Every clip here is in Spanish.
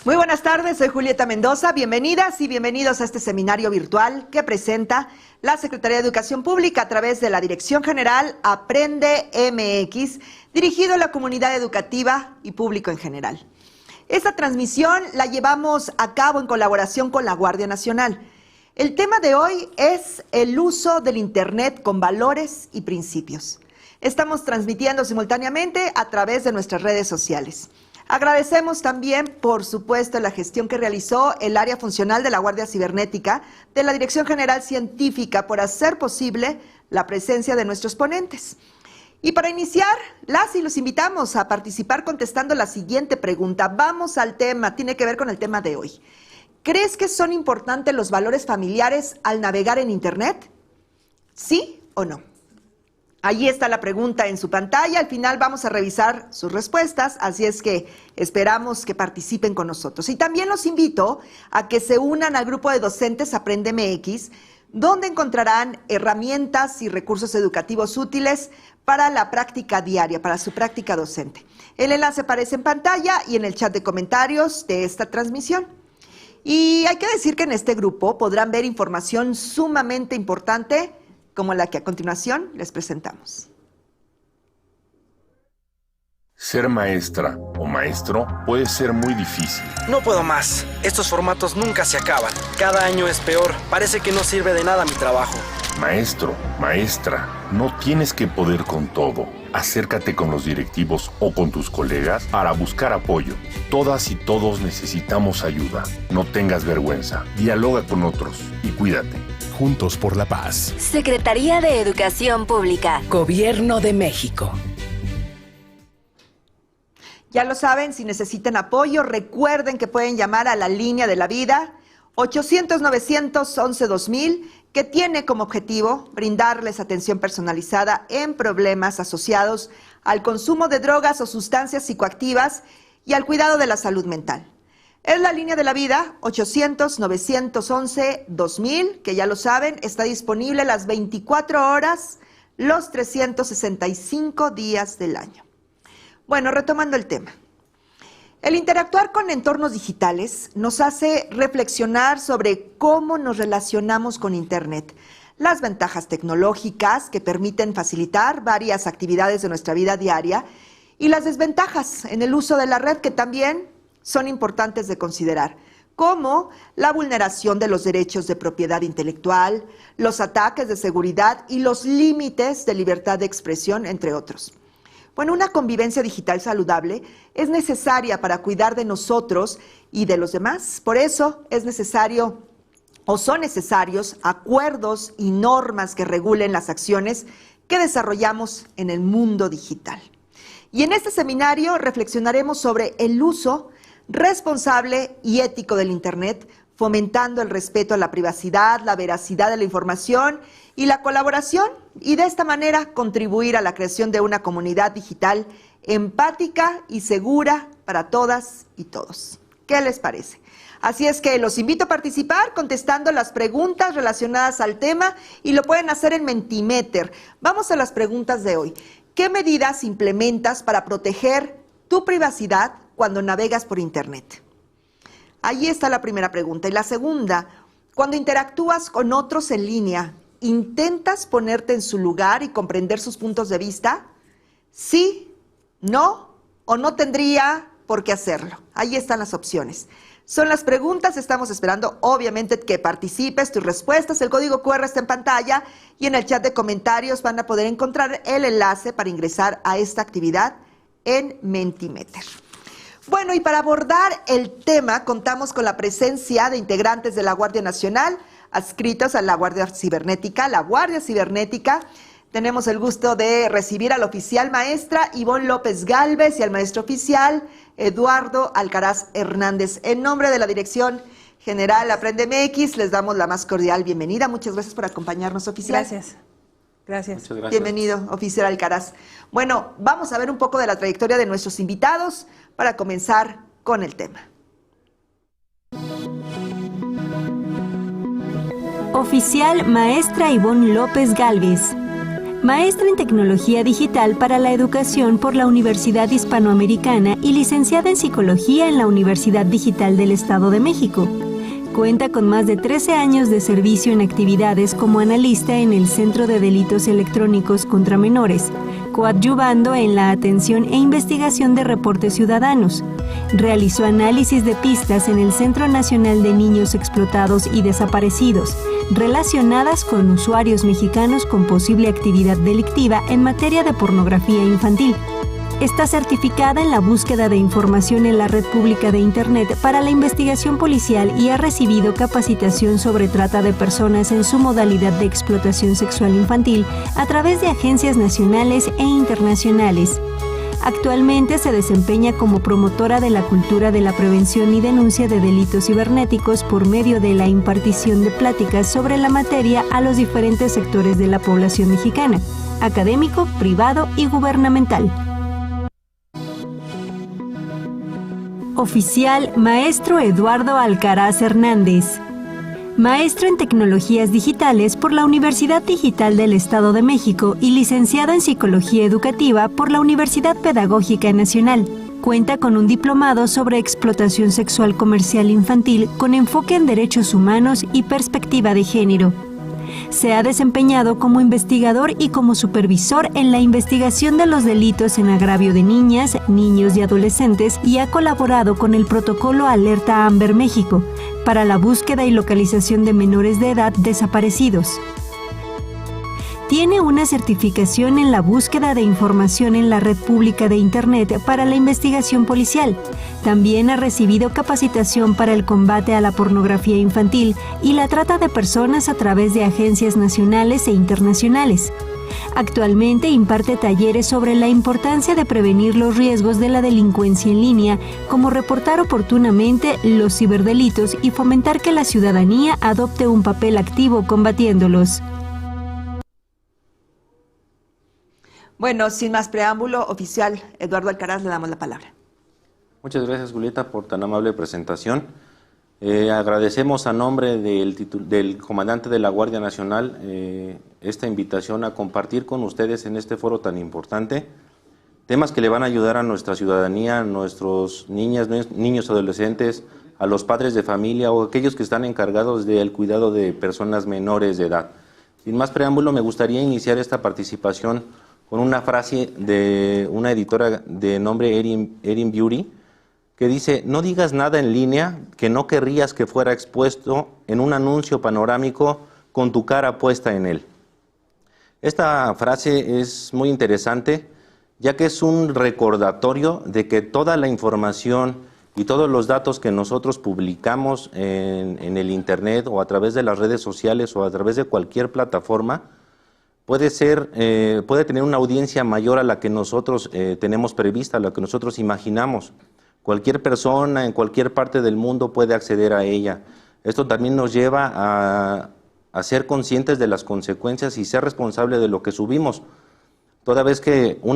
Muy buenas tardes, soy Julieta Mendoza. Bienvenidas y bienvenidos a este seminario virtual que presenta la Secretaría de Educación Pública a través de la Dirección General Aprende MX, dirigido a la comunidad educativa y público en general. Esta transmisión la llevamos a cabo en colaboración con la Guardia Nacional. El tema de hoy es el uso del Internet con valores y principios. Estamos transmitiendo simultáneamente a través de nuestras redes sociales. Agradecemos también, por supuesto, la gestión que realizó el área funcional de la Guardia Cibernética de la Dirección General Científica por hacer posible la presencia de nuestros ponentes. Y para iniciar, las y los invitamos a participar contestando la siguiente pregunta. Vamos al tema, tiene que ver con el tema de hoy. ¿Crees que son importantes los valores familiares al navegar en Internet? ¿Sí o no? Allí está la pregunta en su pantalla. Al final vamos a revisar sus respuestas, así es que esperamos que participen con nosotros. Y también los invito a que se unan al grupo de docentes Aprende MX, donde encontrarán herramientas y recursos educativos útiles para la práctica diaria, para su práctica docente. El enlace aparece en pantalla y en el chat de comentarios de esta transmisión. Y hay que decir que en este grupo podrán ver información sumamente importante como la que a continuación les presentamos. Ser maestra o maestro puede ser muy difícil. No puedo más. Estos formatos nunca se acaban. Cada año es peor. Parece que no sirve de nada mi trabajo. Maestro, maestra, no tienes que poder con todo. Acércate con los directivos o con tus colegas para buscar apoyo. Todas y todos necesitamos ayuda. No tengas vergüenza. Dialoga con otros y cuídate. Juntos por la Paz. Secretaría de Educación Pública. Gobierno de México. Ya lo saben, si necesitan apoyo, recuerden que pueden llamar a la línea de la vida 800-911-2000, que tiene como objetivo brindarles atención personalizada en problemas asociados al consumo de drogas o sustancias psicoactivas y al cuidado de la salud mental. Es la línea de la vida 800-911-2000, que ya lo saben, está disponible las 24 horas, los 365 días del año. Bueno, retomando el tema. El interactuar con entornos digitales nos hace reflexionar sobre cómo nos relacionamos con Internet, las ventajas tecnológicas que permiten facilitar varias actividades de nuestra vida diaria y las desventajas en el uso de la red que también son importantes de considerar, como la vulneración de los derechos de propiedad intelectual, los ataques de seguridad y los límites de libertad de expresión, entre otros. Bueno, una convivencia digital saludable es necesaria para cuidar de nosotros y de los demás. Por eso es necesario o son necesarios acuerdos y normas que regulen las acciones que desarrollamos en el mundo digital. Y en este seminario reflexionaremos sobre el uso responsable y ético del Internet, fomentando el respeto a la privacidad, la veracidad de la información y la colaboración, y de esta manera contribuir a la creación de una comunidad digital empática y segura para todas y todos. ¿Qué les parece? Así es que los invito a participar contestando las preguntas relacionadas al tema y lo pueden hacer en Mentimeter. Vamos a las preguntas de hoy. ¿Qué medidas implementas para proteger tu privacidad cuando navegas por Internet? Ahí está la primera pregunta. Y la segunda, cuando interactúas con otros en línea, ¿intentas ponerte en su lugar y comprender sus puntos de vista? ¿Sí, no o no tendría por qué hacerlo? Ahí están las opciones. Son las preguntas, estamos esperando obviamente que participes, tus respuestas. El código QR está en pantalla y en el chat de comentarios van a poder encontrar el enlace para ingresar a esta actividad en Mentimeter. Bueno, y para abordar el tema contamos con la presencia de integrantes de la Guardia Nacional adscritos a la Guardia Cibernética. La Guardia Cibernética, tenemos el gusto de recibir al oficial maestra Ivonne López Gálvez y al maestro oficial Eduardo Alcaraz Hernández. En nombre de la Dirección General Aprende MX, les damos la más cordial bienvenida. Muchas gracias por acompañarnos, oficial. Gracias. Gracias. Muchas gracias. Bienvenido, oficial Alcaraz. Bueno, vamos a ver un poco de la trayectoria de nuestros invitados para comenzar con el tema. Oficial Maestra Ivonne López Gálvez. Maestra en Tecnología Digital para la Educación por la Universidad Hispanoamericana y licenciada en Psicología en la Universidad Digital del Estado de México. Cuenta con más de 13 años de servicio en actividades como analista en el Centro de Delitos Electrónicos contra Menores, coadyuvando en la atención e investigación de reportes ciudadanos. Realizó análisis de pistas en el Centro Nacional de Niños Explotados y Desaparecidos, relacionadas con usuarios mexicanos con posible actividad delictiva en materia de pornografía infantil. Está certificada en la búsqueda de información en la red pública de Internet para la investigación policial y ha recibido capacitación sobre trata de personas en su modalidad de explotación sexual infantil a través de agencias nacionales e internacionales. Actualmente se desempeña como promotora de la cultura de la prevención y denuncia de delitos cibernéticos por medio de la impartición de pláticas sobre la materia a los diferentes sectores de la población mexicana, académico, privado y gubernamental. Oficial Maestro Eduardo Alcaraz Hernández. Maestro en Tecnologías Digitales por la Universidad Digital del Estado de México y licenciado en Psicología Educativa por la Universidad Pedagógica Nacional. Cuenta con un diplomado sobre explotación sexual comercial infantil con enfoque en derechos humanos y perspectiva de género. Se ha desempeñado como investigador y como supervisor en la investigación de los delitos en agravio de niñas, niños y adolescentes y ha colaborado con el protocolo Alerta Amber México para la búsqueda y localización de menores de edad desaparecidos. Tiene una certificación en la búsqueda de información en la red pública de Internet para la investigación policial. También ha recibido capacitación para el combate a la pornografía infantil y la trata de personas a través de agencias nacionales e internacionales. Actualmente imparte talleres sobre la importancia de prevenir los riesgos de la delincuencia en línea, como reportar oportunamente los ciberdelitos y fomentar que la ciudadanía adopte un papel activo combatiéndolos. Bueno, sin más preámbulo, oficial Eduardo Alcaraz, le damos la palabra. Muchas gracias, Julieta, por tan amable presentación. Agradecemos a nombre del comandante de la Guardia Nacional esta invitación a compartir con ustedes en este foro tan importante temas que le van a ayudar a nuestra ciudadanía, a nuestros niños, adolescentes, a los padres de familia o aquellos que están encargados del cuidado de personas menores de edad. Sin más preámbulo, me gustaría iniciar esta participación con una frase de una editora de nombre Erin Beauty, que dice: no digas nada en línea que no querrías que fuera expuesto en un anuncio panorámico con tu cara puesta en él. Esta frase es muy interesante, ya que es un recordatorio de que toda la información y todos los datos que nosotros publicamos en el Internet o a través de las redes sociales o a través de cualquier plataforma puede tener una audiencia mayor a la que nosotros tenemos prevista, a la que nosotros imaginamos. Cualquier persona en cualquier parte del mundo puede acceder a ella. Esto también nos lleva a ser conscientes de las consecuencias y ser responsables de lo que subimos. Una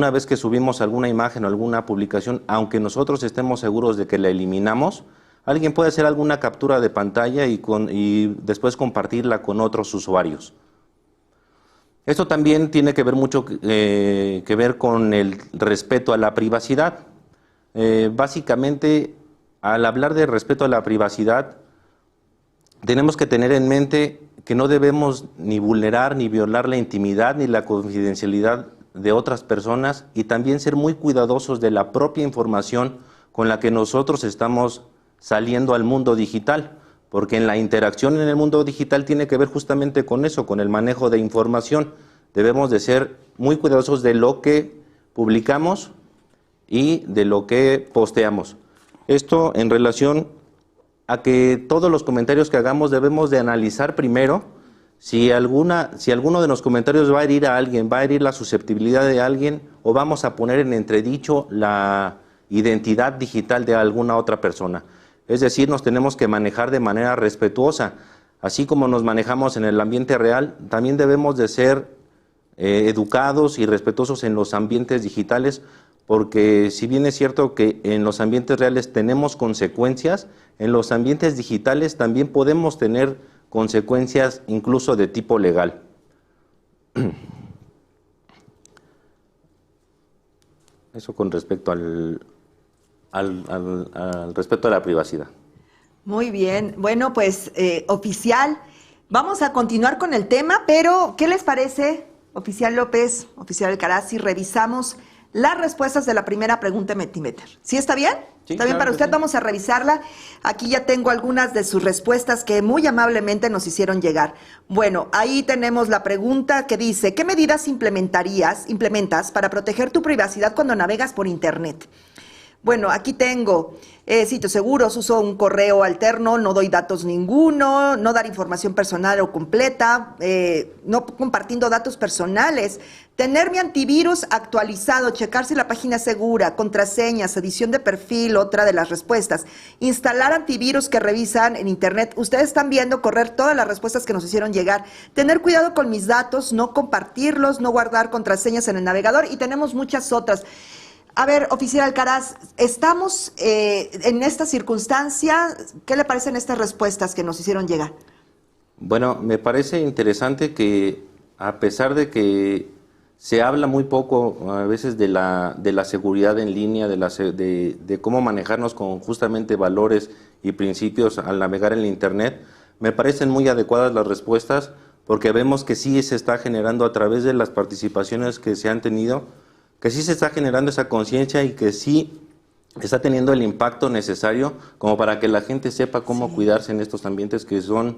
vez que subimos alguna imagen o alguna publicación, aunque nosotros estemos seguros de que la eliminamos, alguien puede hacer alguna captura de pantalla y después compartirla con otros usuarios. Esto también tiene que ver mucho que ver con el respeto a la privacidad. Básicamente, al hablar de respeto a la privacidad, tenemos que tener en mente que no debemos ni vulnerar ni violar la intimidad ni la confidencialidad de otras personas y también ser muy cuidadosos de la propia información con la que nosotros estamos saliendo al mundo digital, porque en la interacción en el mundo digital tiene que ver justamente con eso, con el manejo de información. Debemos de ser muy cuidadosos de lo que publicamos y de lo que posteamos. Esto en relación a que todos los comentarios que hagamos debemos de analizar primero si alguno de los comentarios va a herir a alguien, va a herir la susceptibilidad de alguien o vamos a poner en entredicho la identidad digital de alguna otra persona. Es decir, nos tenemos que manejar de manera respetuosa. Así como nos manejamos en el ambiente real, también debemos de ser educados y respetuosos en los ambientes digitales, porque si bien es cierto que en los ambientes reales tenemos consecuencias, en los ambientes digitales también podemos tener consecuencias incluso de tipo legal. Eso con respecto al respecto a la privacidad. Muy bien. Bueno, pues, oficial, vamos a continuar con el tema, pero ¿qué les parece, oficial López, oficial Alcaraz, si revisamos las respuestas de la primera pregunta Mentimeter? ¿Sí está bien? Sí, ¿Está bien claro para que usted? sí. Vamos a revisarla. Aquí ya tengo algunas de sus respuestas que muy amablemente nos hicieron llegar. Bueno, ahí tenemos la pregunta que dice, ¿qué medidas implementas para proteger tu privacidad cuando navegas por Internet? Bueno, aquí tengo sitios seguros, uso un correo alterno, no doy datos ninguno, no dar información personal o completa, no compartiendo datos personales, tener mi antivirus actualizado, checar si la página es segura, contraseñas, edición de perfil, otra de las respuestas, instalar antivirus que revisan en Internet. Ustedes están viendo correr todas las respuestas que nos hicieron llegar, tener cuidado con mis datos, no compartirlos, no guardar contraseñas en el navegador y tenemos muchas otras. A ver, oficial Alcaraz, estamos en esta circunstancia. ¿Qué le parecen estas respuestas que nos hicieron llegar? Bueno, me parece interesante que a pesar de que se habla muy poco a veces de la seguridad en línea, de cómo manejarnos con justamente valores y principios al navegar en la Internet, me parecen muy adecuadas las respuestas porque vemos que sí se está generando a través de las participaciones que se han tenido, que sí se está generando esa conciencia y que sí está teniendo el impacto necesario como para que la gente sepa cómo cuidarse en estos ambientes que son,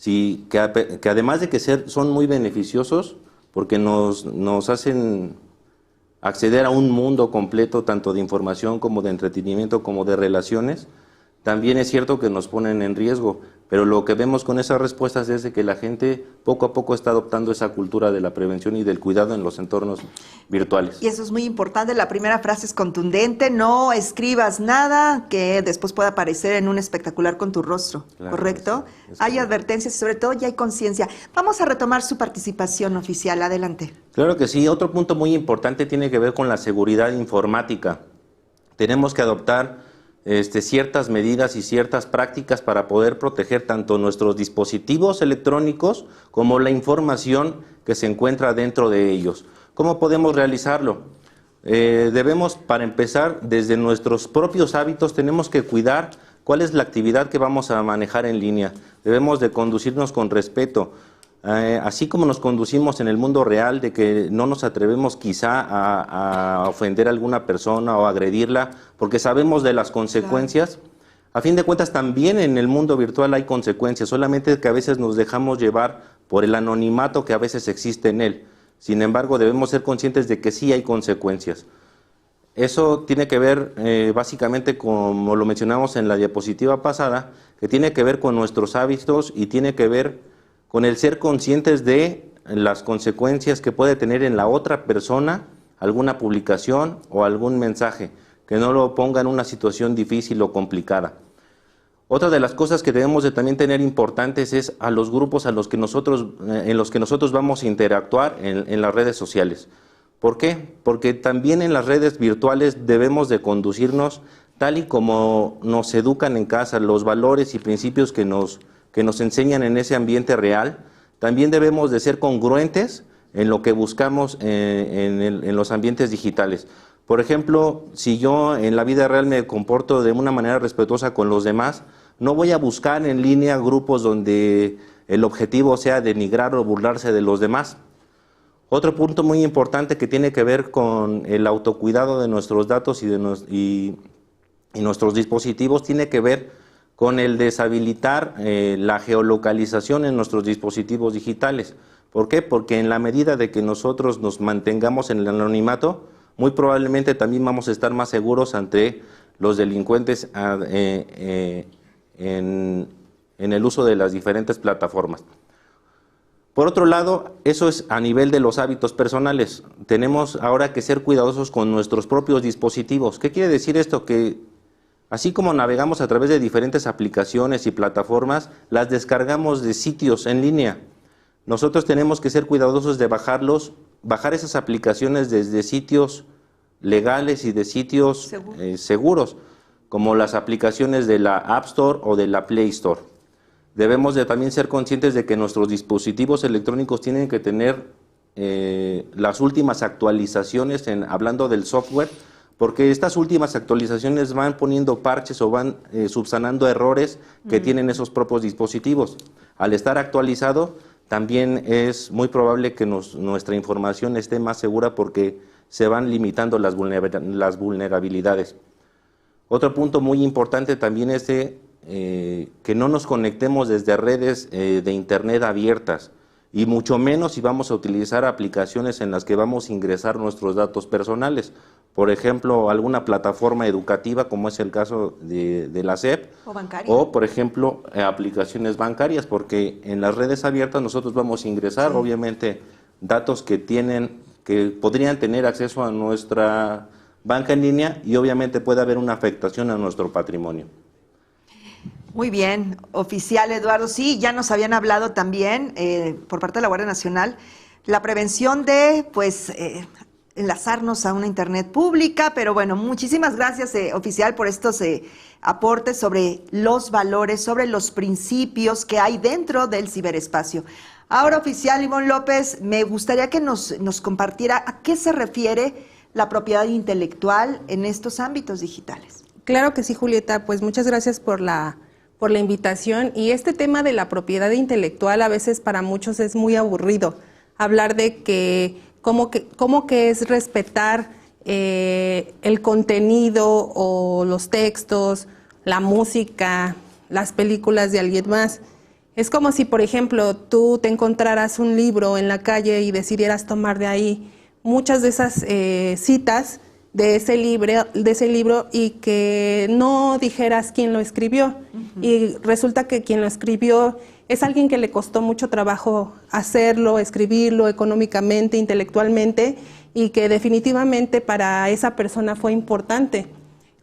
que además de que son muy beneficiosos, porque nos hacen acceder a un mundo completo, tanto de información como de entretenimiento, como de relaciones. También es cierto que nos ponen en riesgo, pero lo que vemos con esas respuestas es de que la gente poco a poco está adoptando esa cultura de la prevención y del cuidado en los entornos virtuales. Y eso es muy importante. La primera frase es contundente: no escribas nada que después pueda aparecer en un espectacular con tu rostro, Claro, ¿correcto? es Hay correcto. advertencias y sobre todo ya hay conciencia. Vamos a retomar su participación, oficial. Adelante. Claro que sí. Otro punto muy importante tiene que ver con la seguridad informática. Tenemos que adoptar ciertas medidas y ciertas prácticas para poder proteger tanto nuestros dispositivos electrónicos como la información que se encuentra dentro de ellos. ¿Cómo podemos realizarlo? Debemos, para empezar, desde nuestros propios hábitos, tenemos que cuidar cuál es la actividad que vamos a manejar en línea. Debemos de conducirnos con respeto. Así como nos conducimos en el mundo real, de que no nos atrevemos quizá a ofender a alguna persona o agredirla, porque sabemos de las consecuencias. Claro. A fin de cuentas, también en el mundo virtual hay consecuencias, solamente que a veces nos dejamos llevar por el anonimato que a veces existe en él. Sin embargo, debemos ser conscientes de que sí hay consecuencias. Eso tiene que ver básicamente, como lo mencionamos en la diapositiva pasada, que tiene que ver con nuestros hábitos y tiene que ver con el ser conscientes de las consecuencias que puede tener en la otra persona alguna publicación o algún mensaje, que no lo ponga en una situación difícil o complicada. Otra de las cosas que debemos de también tener importantes es a los grupos en los que nosotros vamos a interactuar en las redes sociales. ¿Por qué? Porque también en las redes virtuales debemos de conducirnos tal y como nos educan en casa, los valores y principios que nos enseñan en ese ambiente real. También debemos de ser congruentes en lo que buscamos en los ambientes digitales. Por ejemplo, si yo en la vida real me comporto de una manera respetuosa con los demás, no voy a buscar en línea grupos donde el objetivo sea denigrar o burlarse de los demás. Otro punto muy importante que tiene que ver con el autocuidado de nuestros datos y nuestros dispositivos tiene que ver con el deshabilitar la geolocalización en nuestros dispositivos digitales. ¿Por qué? Porque en la medida de que nosotros nos mantengamos en el anonimato, muy probablemente también vamos a estar más seguros ante los delincuentes en el uso de las diferentes plataformas. Por otro lado, eso es a nivel de los hábitos personales. Tenemos ahora que ser cuidadosos con nuestros propios dispositivos. ¿Qué quiere decir esto? Que así como navegamos a través de diferentes aplicaciones y plataformas, las descargamos de sitios en línea. Nosotros tenemos que ser cuidadosos de bajar esas aplicaciones desde sitios legales y de sitios seguros, como las aplicaciones de la App Store o de la Play Store. Debemos de también ser conscientes de que nuestros dispositivos electrónicos tienen que tener las últimas actualizaciones, hablando del software, porque estas últimas actualizaciones van poniendo parches o van subsanando errores que tienen esos propios dispositivos. Al estar actualizado, también es muy probable que nuestra información esté más segura porque se van limitando las vulnerabilidades. Otro punto muy importante también es que no nos conectemos desde redes de internet abiertas, y mucho menos si vamos a utilizar aplicaciones en las que vamos a ingresar nuestros datos personales. Por ejemplo, alguna plataforma educativa, como es el caso de la SEP, o por ejemplo, aplicaciones bancarias, porque en las redes abiertas nosotros vamos a ingresar, obviamente, datos que podrían tener acceso a nuestra banca en línea, y obviamente puede haber una afectación a nuestro patrimonio. Muy bien, oficial Eduardo. Sí, ya nos habían hablado también por parte de la Guardia Nacional la prevención de, enlazarnos a una internet pública, pero bueno, muchísimas gracias, oficial, por estos aportes sobre los valores, sobre los principios que hay dentro del ciberespacio. Ahora, oficial Ivonne López, me gustaría que nos compartiera a qué se refiere la propiedad intelectual en estos ámbitos digitales. Claro que sí, Julieta, pues muchas gracias por la invitación. Y este tema de la propiedad intelectual a veces para muchos es muy aburrido. Hablar de cómo que es respetar el contenido o los textos, la música, las películas de alguien más. Es como si, por ejemplo, tú te encontraras un libro en la calle y decidieras tomar de ahí muchas de esas citas de ese libro y que no dijeras quién lo escribió. Y resulta que quien lo escribió es alguien que le costó mucho trabajo hacerlo, escribirlo económicamente, intelectualmente, y que definitivamente para esa persona fue importante.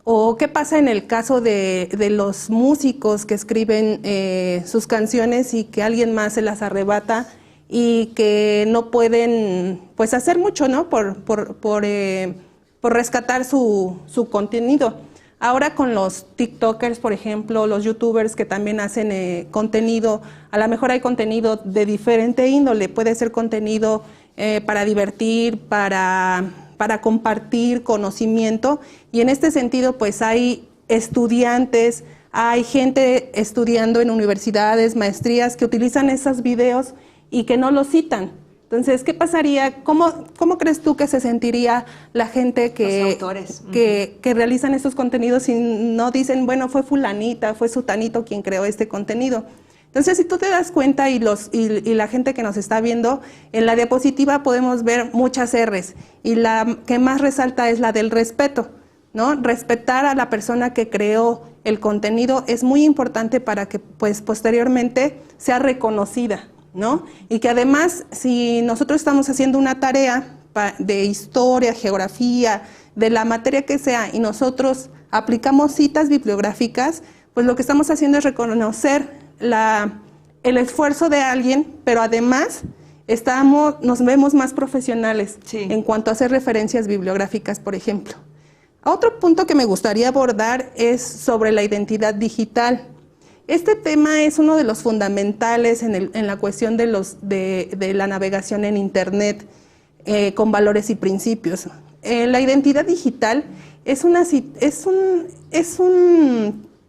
¿O qué pasa en el caso de los músicos que escriben sus canciones y que alguien más se las arrebata y que no pueden pues hacer mucho, ¿no? por rescatar su contenido? Ahora con los TikTokers, por ejemplo, los YouTubers que también hacen contenido, a lo mejor hay contenido de diferente índole, puede ser contenido para divertir, para compartir conocimiento, y en este sentido pues hay estudiantes, hay gente estudiando en universidades, maestrías, que utilizan esos videos y que no los citan. Entonces, ¿qué pasaría? ¿Cómo crees tú que se sentiría la gente que realizan estos contenidos si no dicen, bueno, fue fulanita, fue sutanito quien creó este contenido? Entonces, si tú te das cuenta y la gente que nos está viendo, en la diapositiva podemos ver muchas R's, y la que más resalta es la del respeto, ¿no? Respetar a la persona que creó el contenido es muy importante para que pues posteriormente sea reconocida, ¿no? Y que además, si nosotros estamos haciendo una tarea de historia, geografía, de la materia que sea, y nosotros aplicamos citas bibliográficas, pues lo que estamos haciendo es reconocer el esfuerzo de alguien, pero además nos vemos más profesionales en cuanto a hacer referencias bibliográficas, por ejemplo. Otro punto que me gustaría abordar es sobre la identidad digital. Este tema es uno de los fundamentales en la cuestión de la navegación en Internet con valores y principios. La identidad digital es un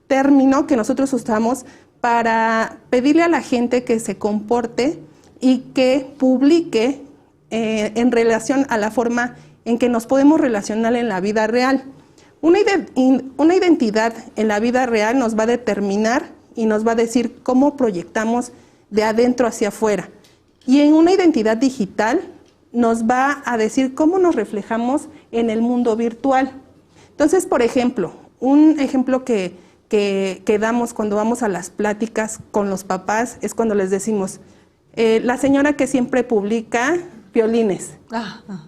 término que nosotros usamos para pedirle a la gente que se comporte y que publique en relación a la forma en que nos podemos relacionar en la vida real. Una identidad en la vida real nos va a determinar y nos va a decir cómo proyectamos de adentro hacia afuera. Y en una identidad digital nos va a decir cómo nos reflejamos en el mundo virtual. Entonces, por ejemplo, un ejemplo que damos cuando vamos a las pláticas con los papás es cuando les decimos, la señora que siempre publica violines,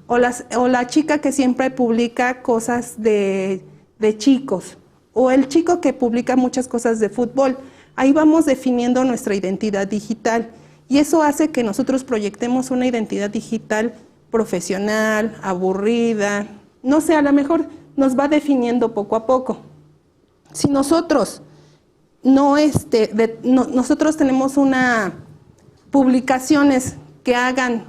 o la chica que siempre publica cosas de chicos, o el chico que publica muchas cosas de fútbol. Ahí vamos definiendo nuestra identidad digital, y eso hace que nosotros proyectemos una identidad digital profesional, aburrida, no sé, a lo mejor nos va definiendo poco a poco. Si nosotros nosotros tenemos publicaciones que hagan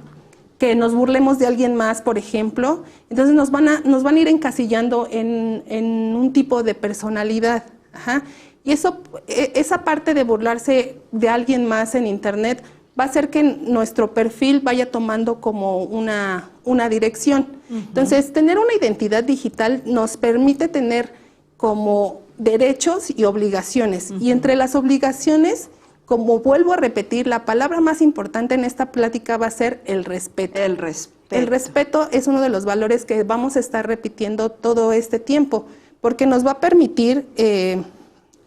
que nos burlemos de alguien más, por ejemplo, entonces nos van a ir encasillando en un tipo de personalidad. Ajá. Y esa parte de burlarse de alguien más en Internet va a hacer que nuestro perfil vaya tomando como una dirección. Entonces, tener una identidad digital nos permite tener como derechos y obligaciones. Y entre las obligaciones, como vuelvo a repetir, la palabra más importante en esta plática va a ser el respeto. El respeto. El respeto es uno de los valores que vamos a estar repitiendo todo este tiempo, porque nos va a permitir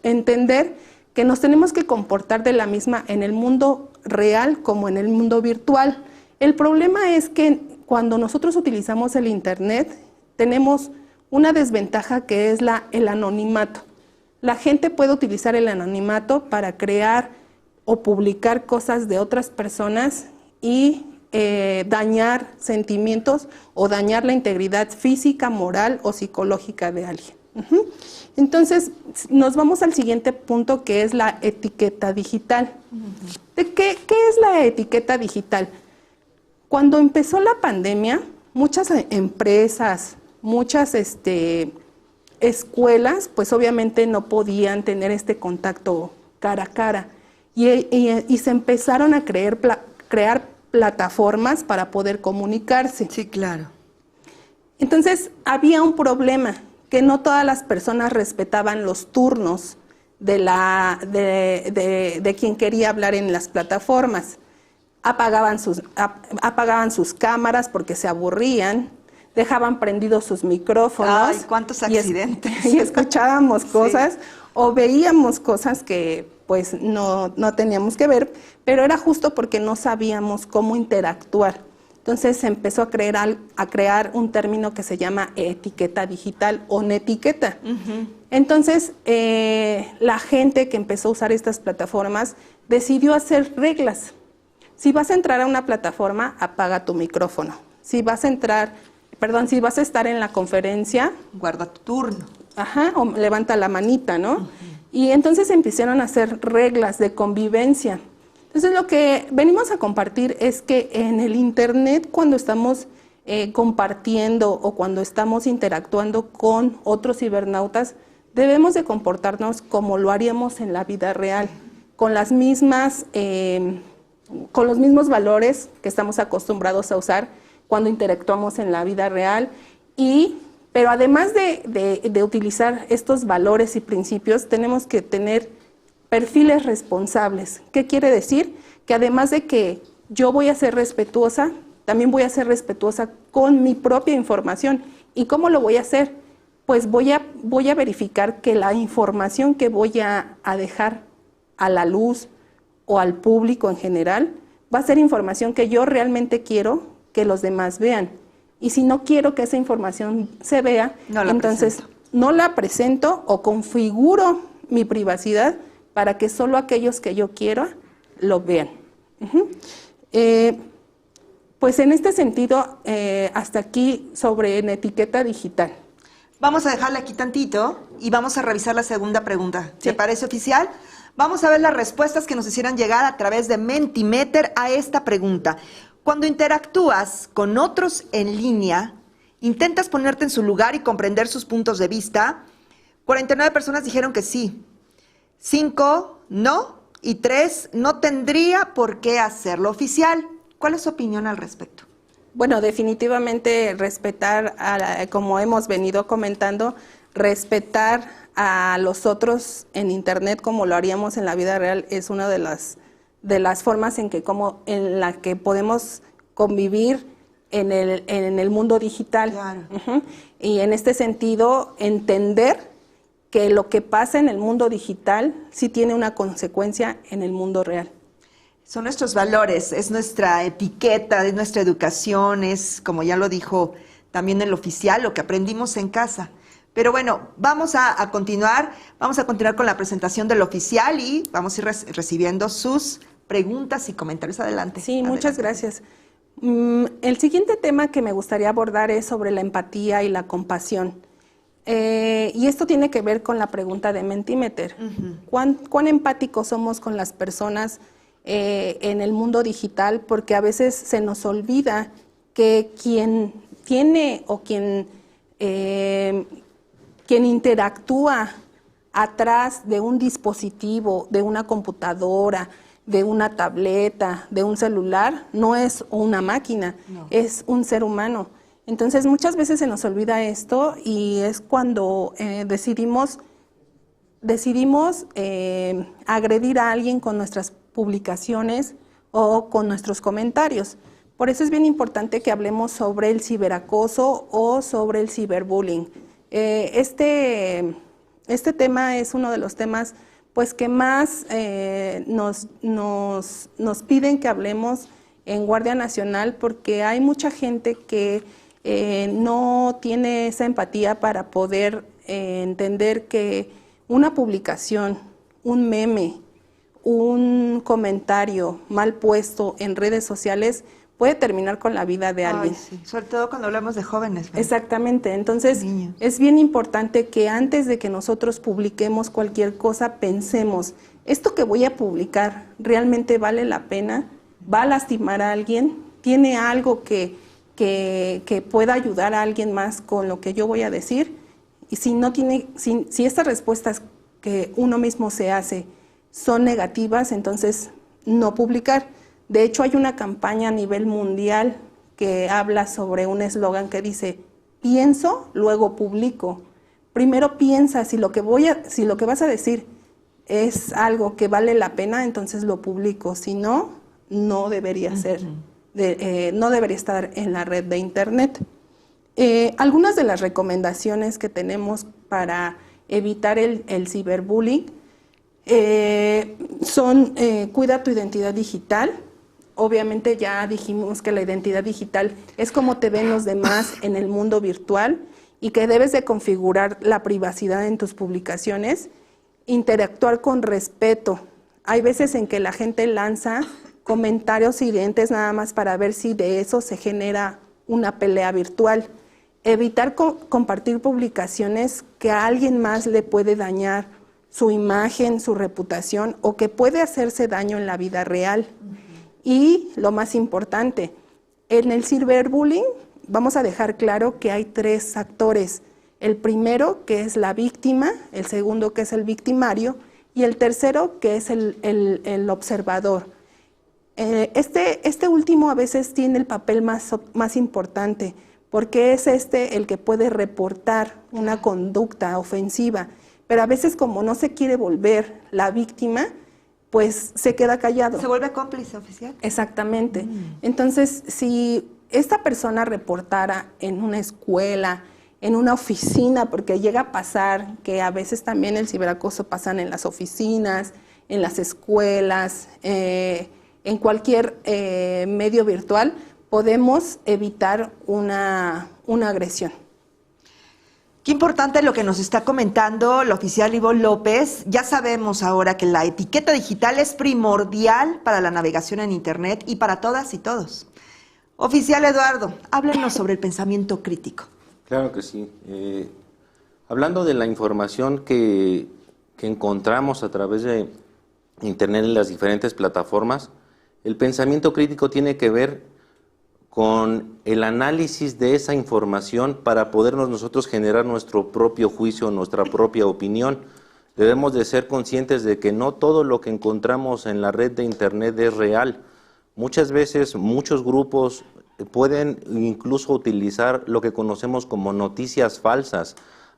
entender que nos tenemos que comportar de la misma en el mundo real como en el mundo virtual. El problema es que cuando nosotros utilizamos el Internet, tenemos una desventaja que es el anonimato. La gente puede utilizar el anonimato para crear o publicar cosas de otras personas y dañar sentimientos o dañar la integridad física, moral o psicológica de alguien. Entonces, nos vamos al siguiente punto, que es la etiqueta digital. ¿Qué es la etiqueta digital? Cuando empezó la pandemia, muchas empresas, muchas escuelas, pues obviamente no podían tener este contacto cara a cara. Y se empezaron a crear plataformas para poder comunicarse. Sí, claro. Entonces, había un problema, que no todas las personas respetaban los turnos de quien quería hablar en las plataformas. Apagaban sus cámaras porque se aburrían, dejaban prendidos sus micrófonos. Ay, cuántos accidentes. Y escuchábamos cosas o veíamos cosas que pues no teníamos que ver, pero era justo porque no sabíamos cómo interactuar. Entonces se empezó a crear un término que se llama etiqueta digital o netiqueta. Entonces la gente que empezó a usar estas plataformas decidió hacer reglas. Si vas a entrar a una plataforma, apaga tu micrófono. Si vas a estar en la conferencia, guarda tu turno. Ajá, o levanta la manita, ¿no? Y entonces empezaron a hacer reglas de convivencia. Entonces lo que venimos a compartir es que en el Internet, cuando estamos compartiendo o cuando estamos interactuando con otros cibernautas, debemos de comportarnos como lo haríamos en la vida real, con los mismos valores que estamos acostumbrados a usar cuando interactuamos en la vida real. Pero además de utilizar estos valores y principios, tenemos que tener perfiles responsables. ¿Qué quiere decir? Que además de que yo voy a ser respetuosa, también voy a ser respetuosa con mi propia información. ¿Y cómo lo voy a hacer? Pues voy a verificar que la información que voy a dejar a la luz o al público en general va a ser información que yo realmente quiero que los demás vean. Y si no quiero que esa información se vea, entonces no la presento o configuro mi privacidad para que solo aquellos que yo quiero lo vean. Pues en este sentido, hasta aquí sobre la etiqueta digital. Vamos a dejarla aquí tantito y vamos a revisar la segunda pregunta. Sí. ¿Te parece, oficial? Vamos a ver las respuestas que nos hicieron llegar a través de Mentimeter a esta pregunta. Cuando interactúas con otros en línea, ¿intentas ponerte en su lugar y comprender sus puntos de vista? 49 personas dijeron que sí, 5 no y 3 no tendría por qué hacerlo. Oficial, ¿cuál es su opinión al respecto? Bueno, definitivamente respetar, como hemos venido comentando, respetar a los otros en Internet como lo haríamos en la vida real es una de las formas en la que podemos convivir en el mundo digital. Claro. Y en este sentido, entender que lo que pasa en el mundo digital sí tiene una consecuencia en el mundo real. Son nuestros valores, es nuestra etiqueta, es nuestra educación, es, como ya lo dijo también el oficial, lo que aprendimos en casa. Pero bueno, vamos a continuar con la presentación del oficial y vamos a ir recibiendo sus preguntas y comentarios. Adelante. Sí, muchas gracias. El siguiente tema que me gustaría abordar es sobre la empatía y la compasión. Y esto tiene que ver con la pregunta de Mentimeter. ¿Cuán empáticos somos con las personas en el mundo digital? Porque a veces se nos olvida que quien tiene o quien interactúa atrás de un dispositivo, de una computadora, de una tableta, de un celular, no es una máquina, es un ser humano. Entonces muchas veces se nos olvida esto y es cuando decidimos agredir a alguien con nuestras publicaciones o con nuestros comentarios. Por eso es bien importante que hablemos sobre el ciberacoso o sobre el ciberbullying. Este tema es uno de los temas pues que más nos piden que hablemos en Guardia Nacional, porque hay mucha gente que no tiene esa empatía para poder entender que una publicación, un meme, un comentario mal puesto en redes sociales puede terminar con la vida de alguien. Ay, sí. Sobre todo cuando hablamos de jóvenes, ¿no? Exactamente. Entonces, es bien importante que antes de que nosotros publiquemos cualquier cosa, pensemos, ¿esto que voy a publicar realmente vale la pena? ¿Va a lastimar a alguien? ¿Tiene algo que pueda ayudar a alguien más con lo que yo voy a decir? Y si estas respuestas que uno mismo se hace son negativas, entonces no publicar. De hecho, hay una campaña a nivel mundial que habla sobre un eslogan que dice: pienso, luego publico. Primero piensa si lo que vas a decir es algo que vale la pena, entonces lo publico. Si no, no debería ser, no debería estar en la red de Internet. Algunas de las recomendaciones que tenemos para evitar el ciberbullying son cuida tu identidad digital. Obviamente ya dijimos que la identidad digital es cómo te ven los demás en el mundo virtual y que debes de configurar la privacidad en tus publicaciones. Interactuar con respeto. Hay veces en que la gente lanza comentarios hirientes nada más para ver si de eso se genera una pelea virtual. Evitar compartir publicaciones que a alguien más le puede dañar su imagen, su reputación o que puede hacerse daño en la vida real. Y lo más importante, en el ciberbullying vamos a dejar claro que hay 3 actores. El primero, que es la víctima, el segundo, que es el victimario, y el tercero, que es el observador. Este último a veces tiene el papel más importante, porque es el que puede reportar una conducta ofensiva, pero a veces como no se quiere volver la víctima, pues se queda callado. ¿Se vuelve cómplice oficial? Exactamente. Entonces, si esta persona reportara en una escuela, en una oficina, porque llega a pasar que a veces también el ciberacoso pasan en las oficinas, en las escuelas, en cualquier medio virtual, podemos evitar una agresión. Qué importante lo que nos está comentando el oficial Ivonne López. Ya sabemos ahora que la etiqueta digital es primordial para la navegación en Internet y para todas y todos. Oficial Eduardo, háblenos sobre el pensamiento crítico. Claro que sí. Hablando de la información que encontramos a través de Internet en las diferentes plataformas, el pensamiento crítico tiene que ver con el análisis de esa información para podernos nosotros generar nuestro propio juicio, nuestra propia opinión. Debemos de ser conscientes de que no todo lo que encontramos en la red de Internet es real. Muchas veces muchos grupos pueden incluso utilizar lo que conocemos como noticias falsas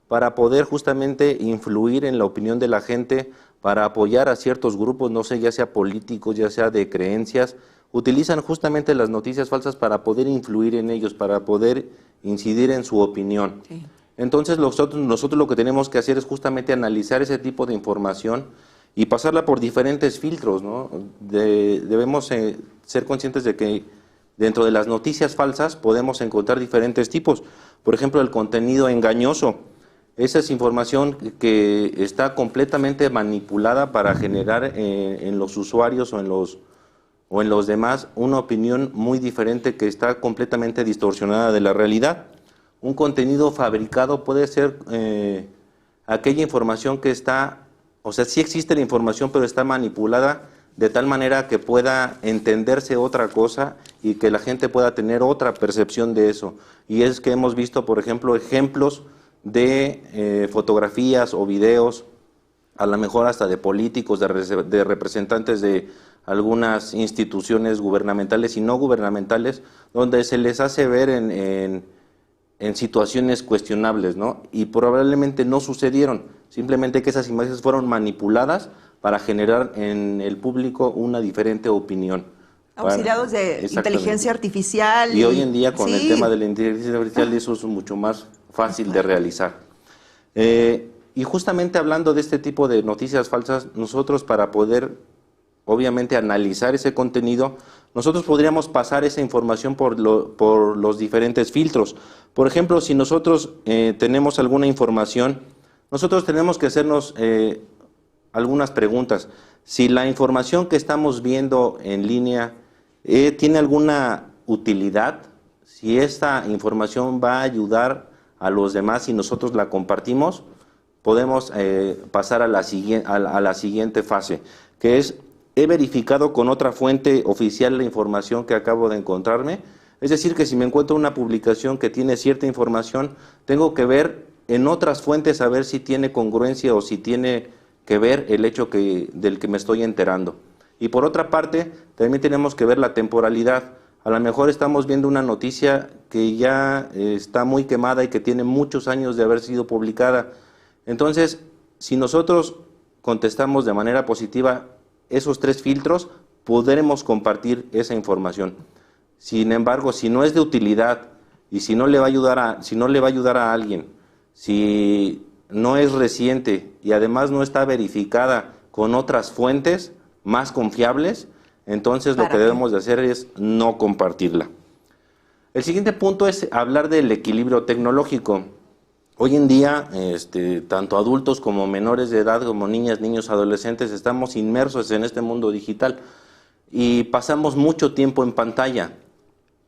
para poder justamente influir en la opinión de la gente, para apoyar a ciertos grupos, no sé, ya sea políticos, ya sea de creencias. Utilizan justamente las noticias falsas para poder influir en ellos, para poder incidir en su opinión. Sí. Entonces nosotros lo que tenemos que hacer es justamente analizar ese tipo de información y pasarla por diferentes filtros, ¿no? Debemos ser conscientes de que dentro de las noticias falsas podemos encontrar diferentes tipos. Por ejemplo, el contenido engañoso. Esa es información que está completamente manipulada para generar en los usuarios o en los demás una opinión muy diferente que está completamente distorsionada de la realidad. Un contenido fabricado puede ser aquella información que está, o sea, sí existe la información, pero está manipulada de tal manera que pueda entenderse otra cosa y que la gente pueda tener otra percepción de eso. Y es que hemos visto, por ejemplo, ejemplos de fotografías o videos, a lo mejor hasta de políticos, de representantes de algunas instituciones gubernamentales y no gubernamentales, donde se les hace ver en situaciones cuestionables, ¿no? Y probablemente no sucedieron, simplemente que esas imágenes fueron manipuladas para generar en el público una diferente opinión. Auxiliados de inteligencia artificial. Y hoy en día con el sí. tema de la inteligencia artificial eso es mucho más fácil de realizar. Y justamente hablando de este tipo de noticias falsas, nosotros para poder obviamente analizar ese contenido, nosotros podríamos pasar esa información por los diferentes filtros. Por ejemplo, si nosotros tenemos alguna información, nosotros tenemos que hacernos algunas preguntas. Si la información que estamos viendo en línea tiene alguna utilidad, si esta información va a ayudar a los demás y nosotros la compartimos, podemos pasar a la siguiente fase, que es: he verificado con otra fuente oficial la información que acabo de encontrarme. Es decir, que si me encuentro una publicación que tiene cierta información, tengo que ver en otras fuentes a ver si tiene congruencia o si tiene que ver el hecho del que me estoy enterando. Y por otra parte, también tenemos que ver la temporalidad. A lo mejor estamos viendo una noticia que ya está muy quemada y que tiene muchos años de haber sido publicada. Entonces, si nosotros contestamos de manera positiva esos 3 filtros, podremos compartir esa información. Sin embargo, si no es de utilidad y si no le va a ayudar a alguien, si no es reciente y además no está verificada con otras fuentes más confiables, entonces lo que debemos de hacer es no compartirla. El siguiente punto es hablar del equilibrio tecnológico. Hoy en día, tanto adultos como menores de edad, como niñas, niños, adolescentes, estamos inmersos en este mundo digital y pasamos mucho tiempo en pantalla.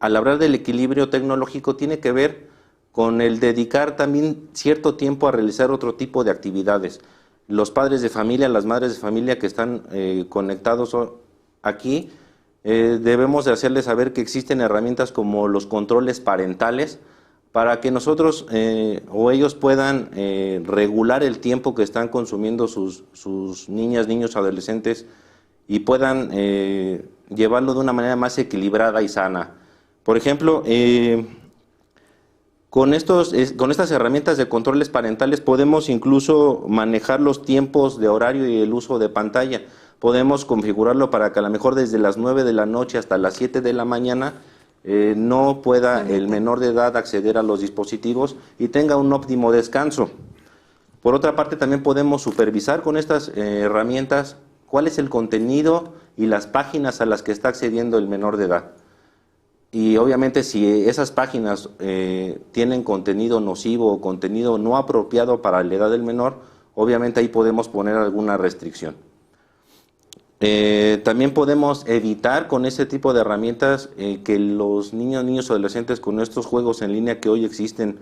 Al hablar del equilibrio tecnológico tiene que ver con el dedicar también cierto tiempo a realizar otro tipo de actividades. Los padres de familia, las madres de familia que están conectados aquí, debemos de hacerles saber que existen herramientas como los controles parentales para que nosotros o ellos puedan regular el tiempo que están consumiendo sus niñas, niños, adolescentes y puedan llevarlo de una manera más equilibrada y sana. Por ejemplo, con estas herramientas de controles parentales podemos incluso manejar los tiempos de horario y el uso de pantalla. Podemos configurarlo para que a lo mejor desde las 9 de la noche hasta las 7 de la mañana no pueda el menor de edad acceder a los dispositivos y tenga un óptimo descanso. Por otra parte, también podemos supervisar con estas herramientas cuál es el contenido y las páginas a las que está accediendo el menor de edad. Y obviamente si esas páginas tienen contenido nocivo o contenido no apropiado para la edad del menor, obviamente ahí podemos poner alguna restricción. También podemos evitar con ese tipo de herramientas que los niños, adolescentes con estos juegos en línea que hoy existen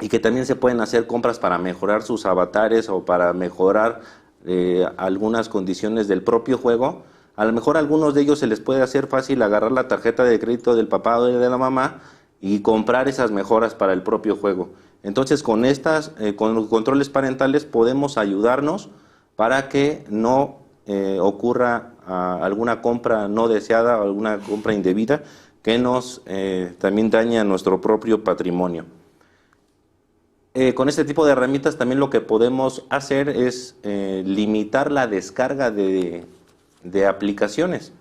y que también se pueden hacer compras para mejorar sus avatares o para mejorar algunas condiciones del propio juego. A lo mejor a algunos de ellos se les puede hacer fácil agarrar la tarjeta de crédito del papá o de la mamá y comprar esas mejoras para el propio juego. Entonces con los controles parentales podemos ayudarnos para que no ocurra alguna compra no deseada o alguna compra indebida que nos también daña nuestro propio patrimonio. Con este tipo de herramientas también lo que podemos hacer es limitar la descarga de aplicaciones,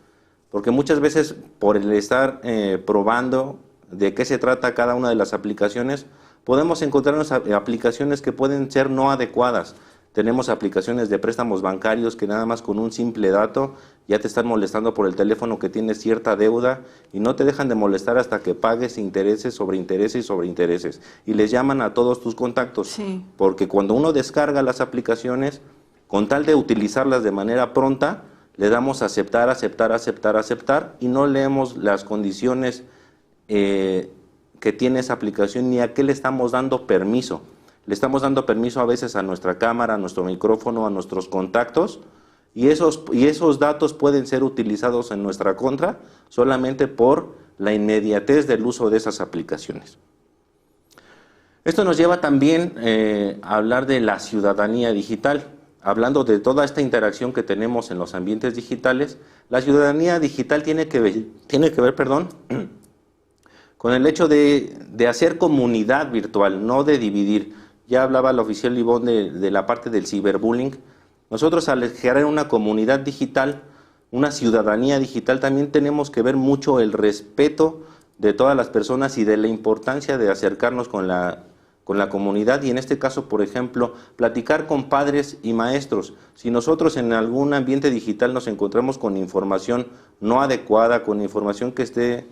porque muchas veces por el estar probando de qué se trata cada una de las aplicaciones, podemos encontrarnos aplicaciones que pueden ser no adecuadas. Tenemos aplicaciones de préstamos bancarios que nada más con un simple dato ya te están molestando por el teléfono que tienes cierta deuda y no te dejan de molestar hasta que pagues intereses sobre intereses y sobre intereses. Y les llaman a todos tus contactos, sí. Porque cuando uno descarga las aplicaciones, con tal de utilizarlas de manera pronta, le damos a aceptar, aceptar, aceptar, aceptar y no leemos las condiciones que tiene esa aplicación ni a qué le estamos dando permiso. Le estamos dando permiso a veces a nuestra cámara, a nuestro micrófono, a nuestros contactos, y esos datos pueden ser utilizados en nuestra contra solamente por la inmediatez del uso de esas aplicaciones. Esto nos lleva también a hablar de la ciudadanía digital. Hablando de toda esta interacción que tenemos en los ambientes digitales, la ciudadanía digital tiene que ver, con el hecho de hacer comunidad virtual, no de dividir. Ya hablaba el oficial Ivonne de la parte del ciberbullying. Nosotros, al crear una comunidad digital, una ciudadanía digital, también tenemos que ver mucho el respeto de todas las personas y de la importancia de acercarnos con la comunidad, y en este caso, por ejemplo, platicar con padres y maestros. Si nosotros en algún ambiente digital nos encontramos con información no adecuada, con información que esté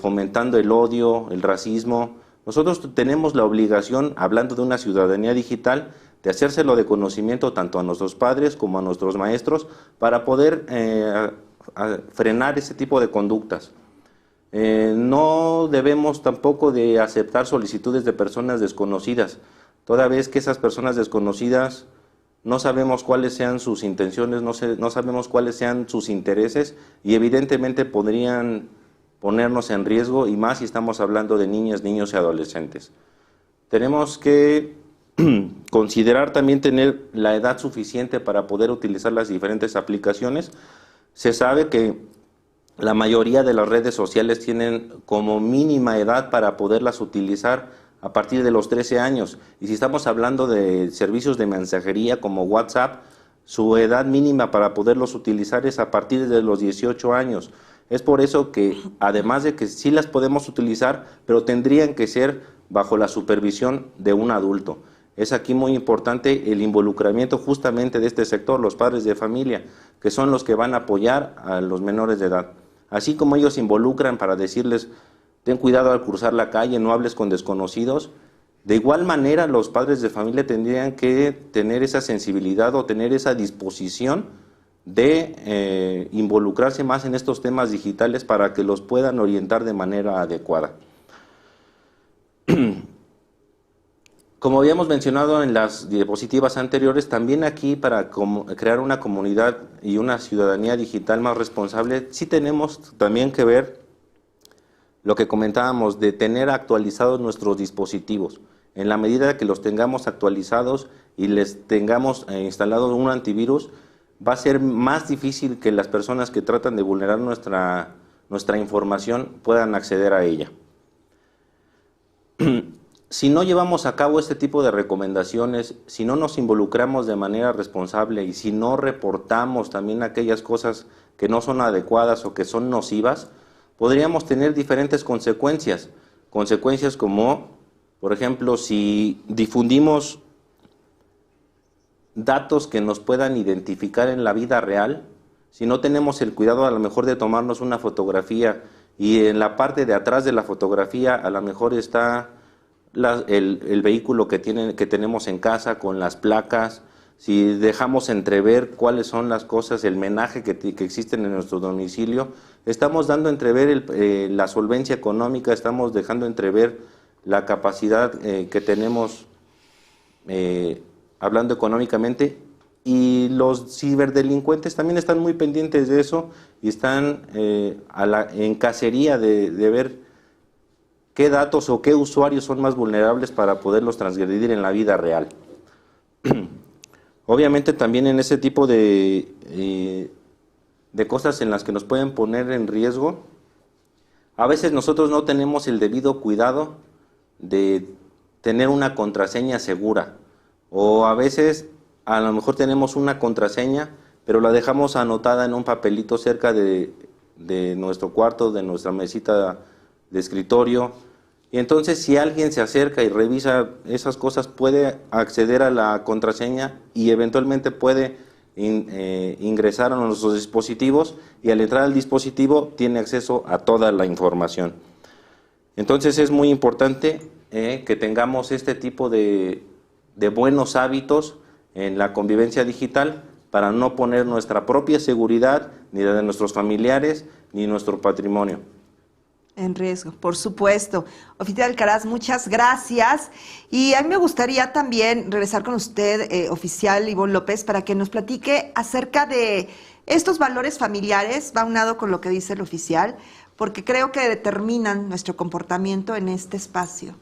fomentando el odio, el racismo, nosotros tenemos la obligación, hablando de una ciudadanía digital, de hacérselo de conocimiento tanto a nuestros padres como a nuestros maestros para poder frenar ese tipo de conductas. No debemos tampoco de aceptar solicitudes de personas desconocidas, toda vez que esas personas desconocidas no sabemos cuáles sean sus intenciones, no sabemos cuáles sean sus intereses, y evidentemente podrían ponernos en riesgo, y más si estamos hablando de niñas, niños y adolescentes. Tenemos que considerar también tener la edad suficiente para poder utilizar las diferentes aplicaciones. Se sabe que la mayoría de las redes sociales tienen como mínima edad para poderlas utilizar a partir de los 13 años. Y si estamos hablando de servicios de mensajería como WhatsApp, su edad mínima para poderlos utilizar es a partir de los 18 años. Es por eso que, además de que sí las podemos utilizar, pero tendrían que ser bajo la supervisión de un adulto. Es aquí muy importante el involucramiento justamente de este sector, los padres de familia, que son los que van a apoyar a los menores de edad. Así como ellos se involucran para decirles, ten cuidado al cruzar la calle, no hables con desconocidos, de igual manera los padres de familia tendrían que tener esa sensibilidad o tener esa disposición de involucrarse más en estos temas digitales para que los puedan orientar de manera adecuada. Como habíamos mencionado en las diapositivas anteriores, también aquí para crear una comunidad y una ciudadanía digital más responsable, sí tenemos también que ver lo que comentábamos de tener actualizados nuestros dispositivos. En la medida que los tengamos actualizados y les tengamos instalado un antivirus, va a ser más difícil que las personas que tratan de vulnerar nuestra información puedan acceder a ella. Si no llevamos a cabo este tipo de recomendaciones, si no nos involucramos de manera responsable y si no reportamos también aquellas cosas que no son adecuadas o que son nocivas, podríamos tener diferentes consecuencias. Consecuencias como, por ejemplo, si difundimos datos que nos puedan identificar en la vida real, si no tenemos el cuidado a lo mejor de tomarnos una fotografía y en la parte de atrás de la fotografía a lo mejor está el vehículo que tenemos en casa con las placas, si dejamos entrever cuáles son las cosas, el menaje que existen en nuestro domicilio, estamos dando a entrever la solvencia económica, estamos dejando entrever la capacidad que tenemos hablando económicamente, y los ciberdelincuentes también están muy pendientes de eso y están en cacería de ver qué datos o qué usuarios son más vulnerables para poderlos transgredir en la vida real. Obviamente también en ese tipo de cosas en las que nos pueden poner en riesgo, a veces nosotros no tenemos el debido cuidado de tener una contraseña segura, o a veces a lo mejor tenemos una contraseña, pero la dejamos anotada en un papelito cerca de nuestro cuarto, de nuestra mesita de escritorio, y entonces si alguien se acerca y revisa esas cosas puede acceder a la contraseña y eventualmente puede ingresar a nuestros dispositivos, y al entrar al dispositivo tiene acceso a toda la información. Entonces es muy importante que tengamos este tipo de buenos hábitos en la convivencia digital para no poner nuestra propia seguridad, ni la de nuestros familiares, ni nuestro patrimonio. En riesgo, por supuesto. Oficial Alcaraz, muchas gracias. Y a mí me gustaría también regresar con usted, oficial Ivonne López, para que nos platique acerca de estos valores familiares, va unado con lo que dice el oficial, porque creo que determinan nuestro comportamiento en este espacio.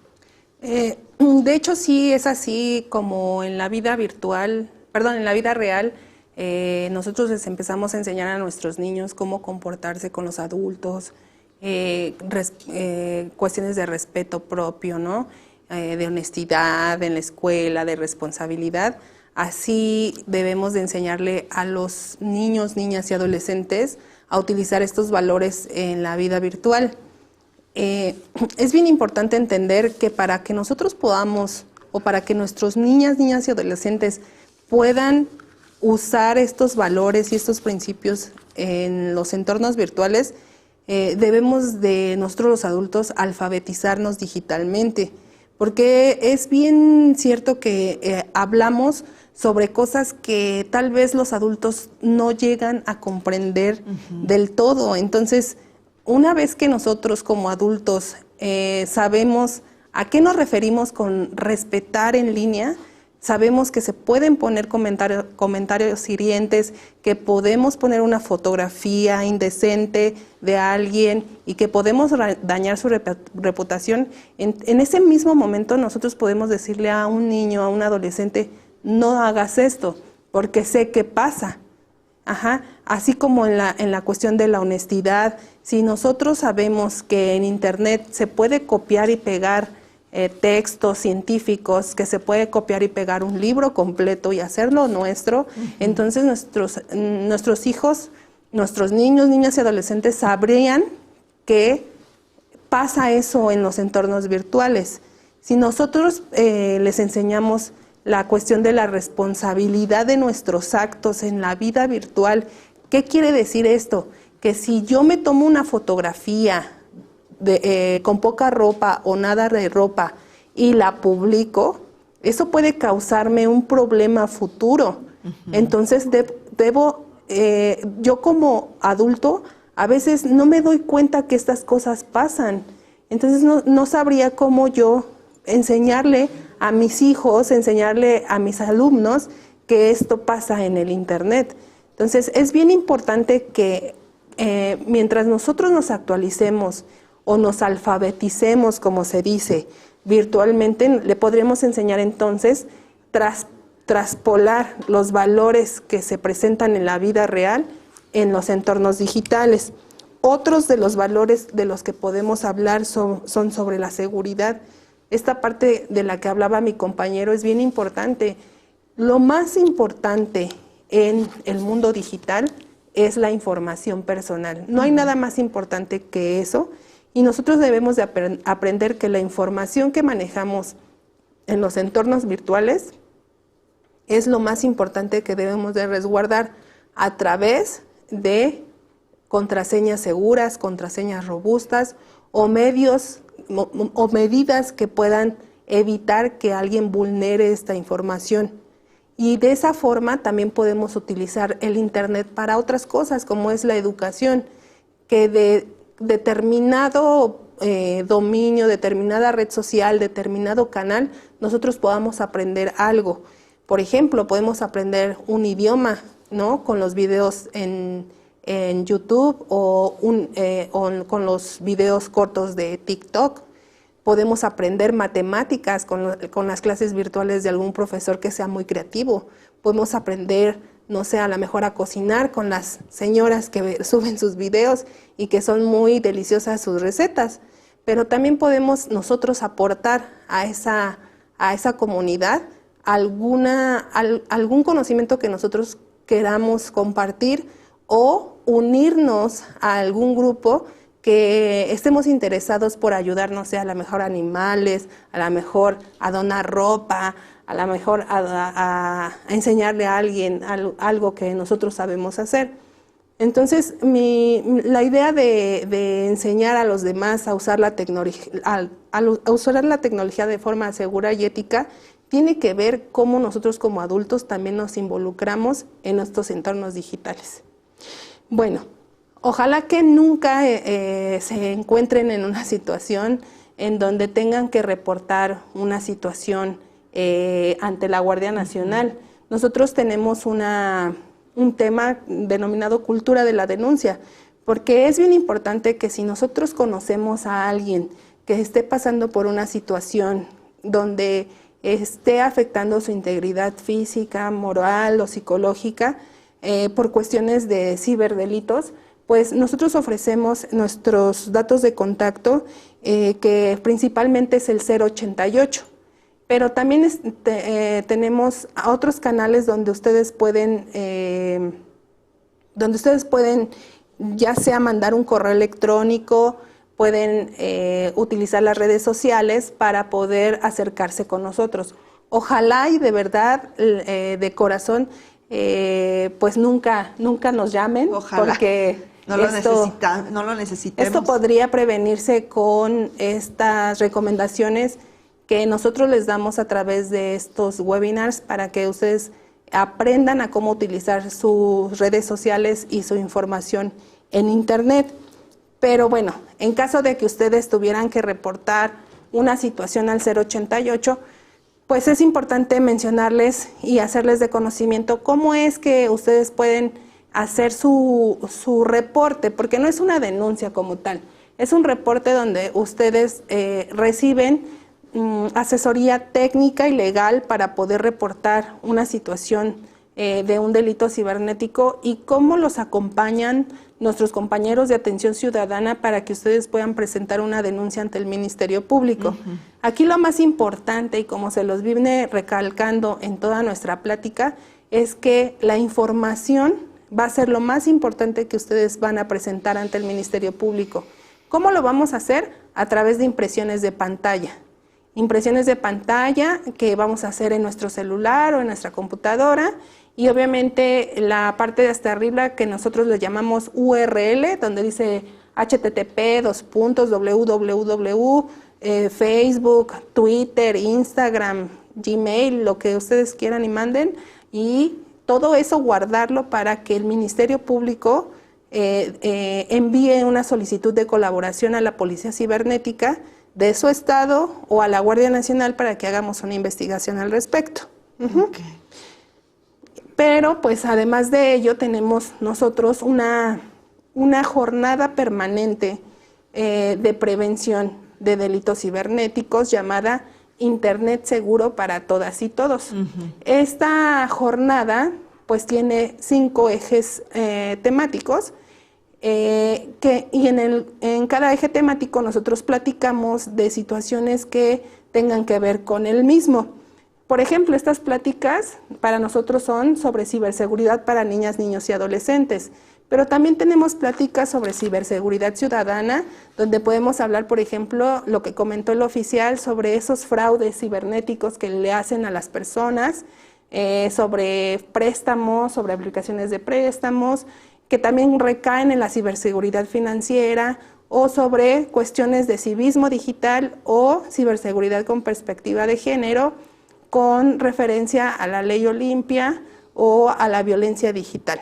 De hecho, sí es así como en la vida virtual, perdón, en la vida real. Nosotros les empezamos a enseñar a nuestros niños cómo comportarse con los adultos, cuestiones de respeto propio, ¿no? De honestidad en la escuela, de responsabilidad. Así debemos de enseñarle a los niños, niñas y adolescentes a utilizar estos valores en la vida virtual. Es bien importante entender que para que nosotros podamos, o para que nuestros niñas y adolescentes puedan usar estos valores y estos principios en los entornos virtuales, debemos de nosotros los adultos alfabetizarnos digitalmente, porque es bien cierto que hablamos sobre cosas que tal vez los adultos no llegan a comprender del todo. Entonces, una vez que nosotros como adultos sabemos a qué nos referimos con respetar en línea, sabemos que se pueden poner comentarios hirientes, que podemos poner una fotografía indecente de alguien y que podemos dañar su reputación. En ese mismo momento nosotros podemos decirle a un niño, a un adolescente, no hagas esto, porque sé qué pasa. Así como en la cuestión de la honestidad, si nosotros sabemos que en Internet se puede copiar y pegar textos científicos, que se puede copiar y pegar un libro completo y hacerlo nuestro, entonces nuestros hijos, nuestros niños, niñas y adolescentes sabrían que pasa eso en los entornos virtuales. Si nosotros les enseñamos la cuestión de la responsabilidad de nuestros actos en la vida virtual, ¿qué quiere decir esto? Que si yo me tomo una fotografía con poca ropa o nada de ropa y la publico, eso puede causarme un problema futuro. Entonces yo como adulto a veces no me doy cuenta que estas cosas pasan. Entonces no sabría cómo yo enseñarle a mis hijos, enseñarle a mis alumnos que esto pasa en el Internet. Entonces es bien importante que mientras nosotros nos actualicemos o nos alfabeticemos, como se dice, virtualmente, le podremos enseñar entonces traspolar los valores que se presentan en la vida real en los entornos digitales. Otros de los valores de los que podemos hablar son sobre la seguridad. Esta parte de la que hablaba mi compañero es bien importante. Lo más importante en el mundo digital es la información personal. No hay nada más importante que eso. Y nosotros debemos de aprender que la información que manejamos en los entornos virtuales es lo más importante que debemos de resguardar a través de contraseñas seguras, contraseñas robustas o medidas que puedan evitar que alguien vulnere esta información. Y de esa forma también podemos utilizar el Internet para otras cosas, como es la educación, que de determinado dominio, determinada red social, determinado canal, nosotros podamos aprender algo. Por ejemplo, podemos aprender un idioma, ¿no? Con los videos en YouTube o con los videos cortos de TikTok. Podemos aprender matemáticas con las clases virtuales de algún profesor que sea muy creativo. Podemos aprender, no sé, a lo mejor a cocinar con las señoras que suben sus videos y que son muy deliciosas sus recetas. Pero también podemos nosotros aportar a esa comunidad algún conocimiento que nosotros queramos compartir o unirnos a algún grupo que estemos interesados por ayudar, no sé, a lo mejor a animales, a lo mejor a donar ropa, a lo mejor a enseñarle a alguien algo que nosotros sabemos hacer. Entonces, la idea de enseñar a los demás a usar la tecnología, a usar la tecnología de forma segura y ética, tiene que ver cómo nosotros como adultos también nos involucramos en estos entornos digitales. Bueno, Ojalá que nunca se encuentren en una situación en donde tengan que reportar una situación ante la Guardia Nacional. Nosotros tenemos un tema denominado cultura de la denuncia, porque es bien importante que si nosotros conocemos a alguien que esté pasando por una situación donde esté afectando su integridad física, moral o psicológica por cuestiones de ciberdelitos, pues nosotros ofrecemos nuestros datos de contacto, que principalmente es el 088, pero también tenemos otros canales donde ustedes pueden ya sea mandar un correo electrónico, pueden utilizar las redes sociales para poder acercarse con nosotros. Ojalá y de verdad, de corazón, pues nunca nos llamen. Ojalá. Porque no lo necesitemos. Esto podría prevenirse con estas recomendaciones que nosotros les damos a través de estos webinars para que ustedes aprendan a cómo utilizar sus redes sociales y su información en Internet. Pero bueno, en caso de que ustedes tuvieran que reportar una situación al 088, pues es importante mencionarles y hacerles de conocimiento cómo es que ustedes pueden hacer su reporte, porque no es una denuncia como tal, es un reporte donde ustedes reciben asesoría técnica y legal para poder reportar una situación de un delito cibernético y cómo los acompañan nuestros compañeros de atención ciudadana para que ustedes puedan presentar una denuncia ante el Ministerio Público. Aquí lo más importante, y como se los viene recalcando en toda nuestra plática, es que la información va a ser lo más importante que ustedes van a presentar ante el Ministerio Público. ¿Cómo lo vamos a hacer? A través de impresiones de pantalla. Impresiones de pantalla que vamos a hacer en nuestro celular o en nuestra computadora, y obviamente la parte de hasta arriba que nosotros le llamamos URL, donde dice http://www, Facebook, Twitter, Instagram, Gmail, lo que ustedes quieran y manden, y todo eso guardarlo para que el Ministerio Público envíe una solicitud de colaboración a la Policía Cibernética de su estado o a la Guardia Nacional para que hagamos una investigación al respecto. Okay. Pero pues además de ello tenemos nosotros una jornada permanente de prevención de delitos cibernéticos llamada Internet Seguro para Todas y Todos. Esta jornada pues tiene 5 ejes temáticos y en cada eje temático nosotros platicamos de situaciones que tengan que ver con el mismo. Por ejemplo, estas pláticas para nosotros son sobre ciberseguridad para niñas, niños y adolescentes, pero también tenemos pláticas sobre ciberseguridad ciudadana, donde podemos hablar, por ejemplo, lo que comentó el oficial sobre esos fraudes cibernéticos que le hacen a las personas, sobre préstamos, sobre aplicaciones de préstamos, que también recaen en la ciberseguridad financiera, o sobre cuestiones de civismo digital o ciberseguridad con perspectiva de género, con referencia a la ley Olimpia o a la violencia digital.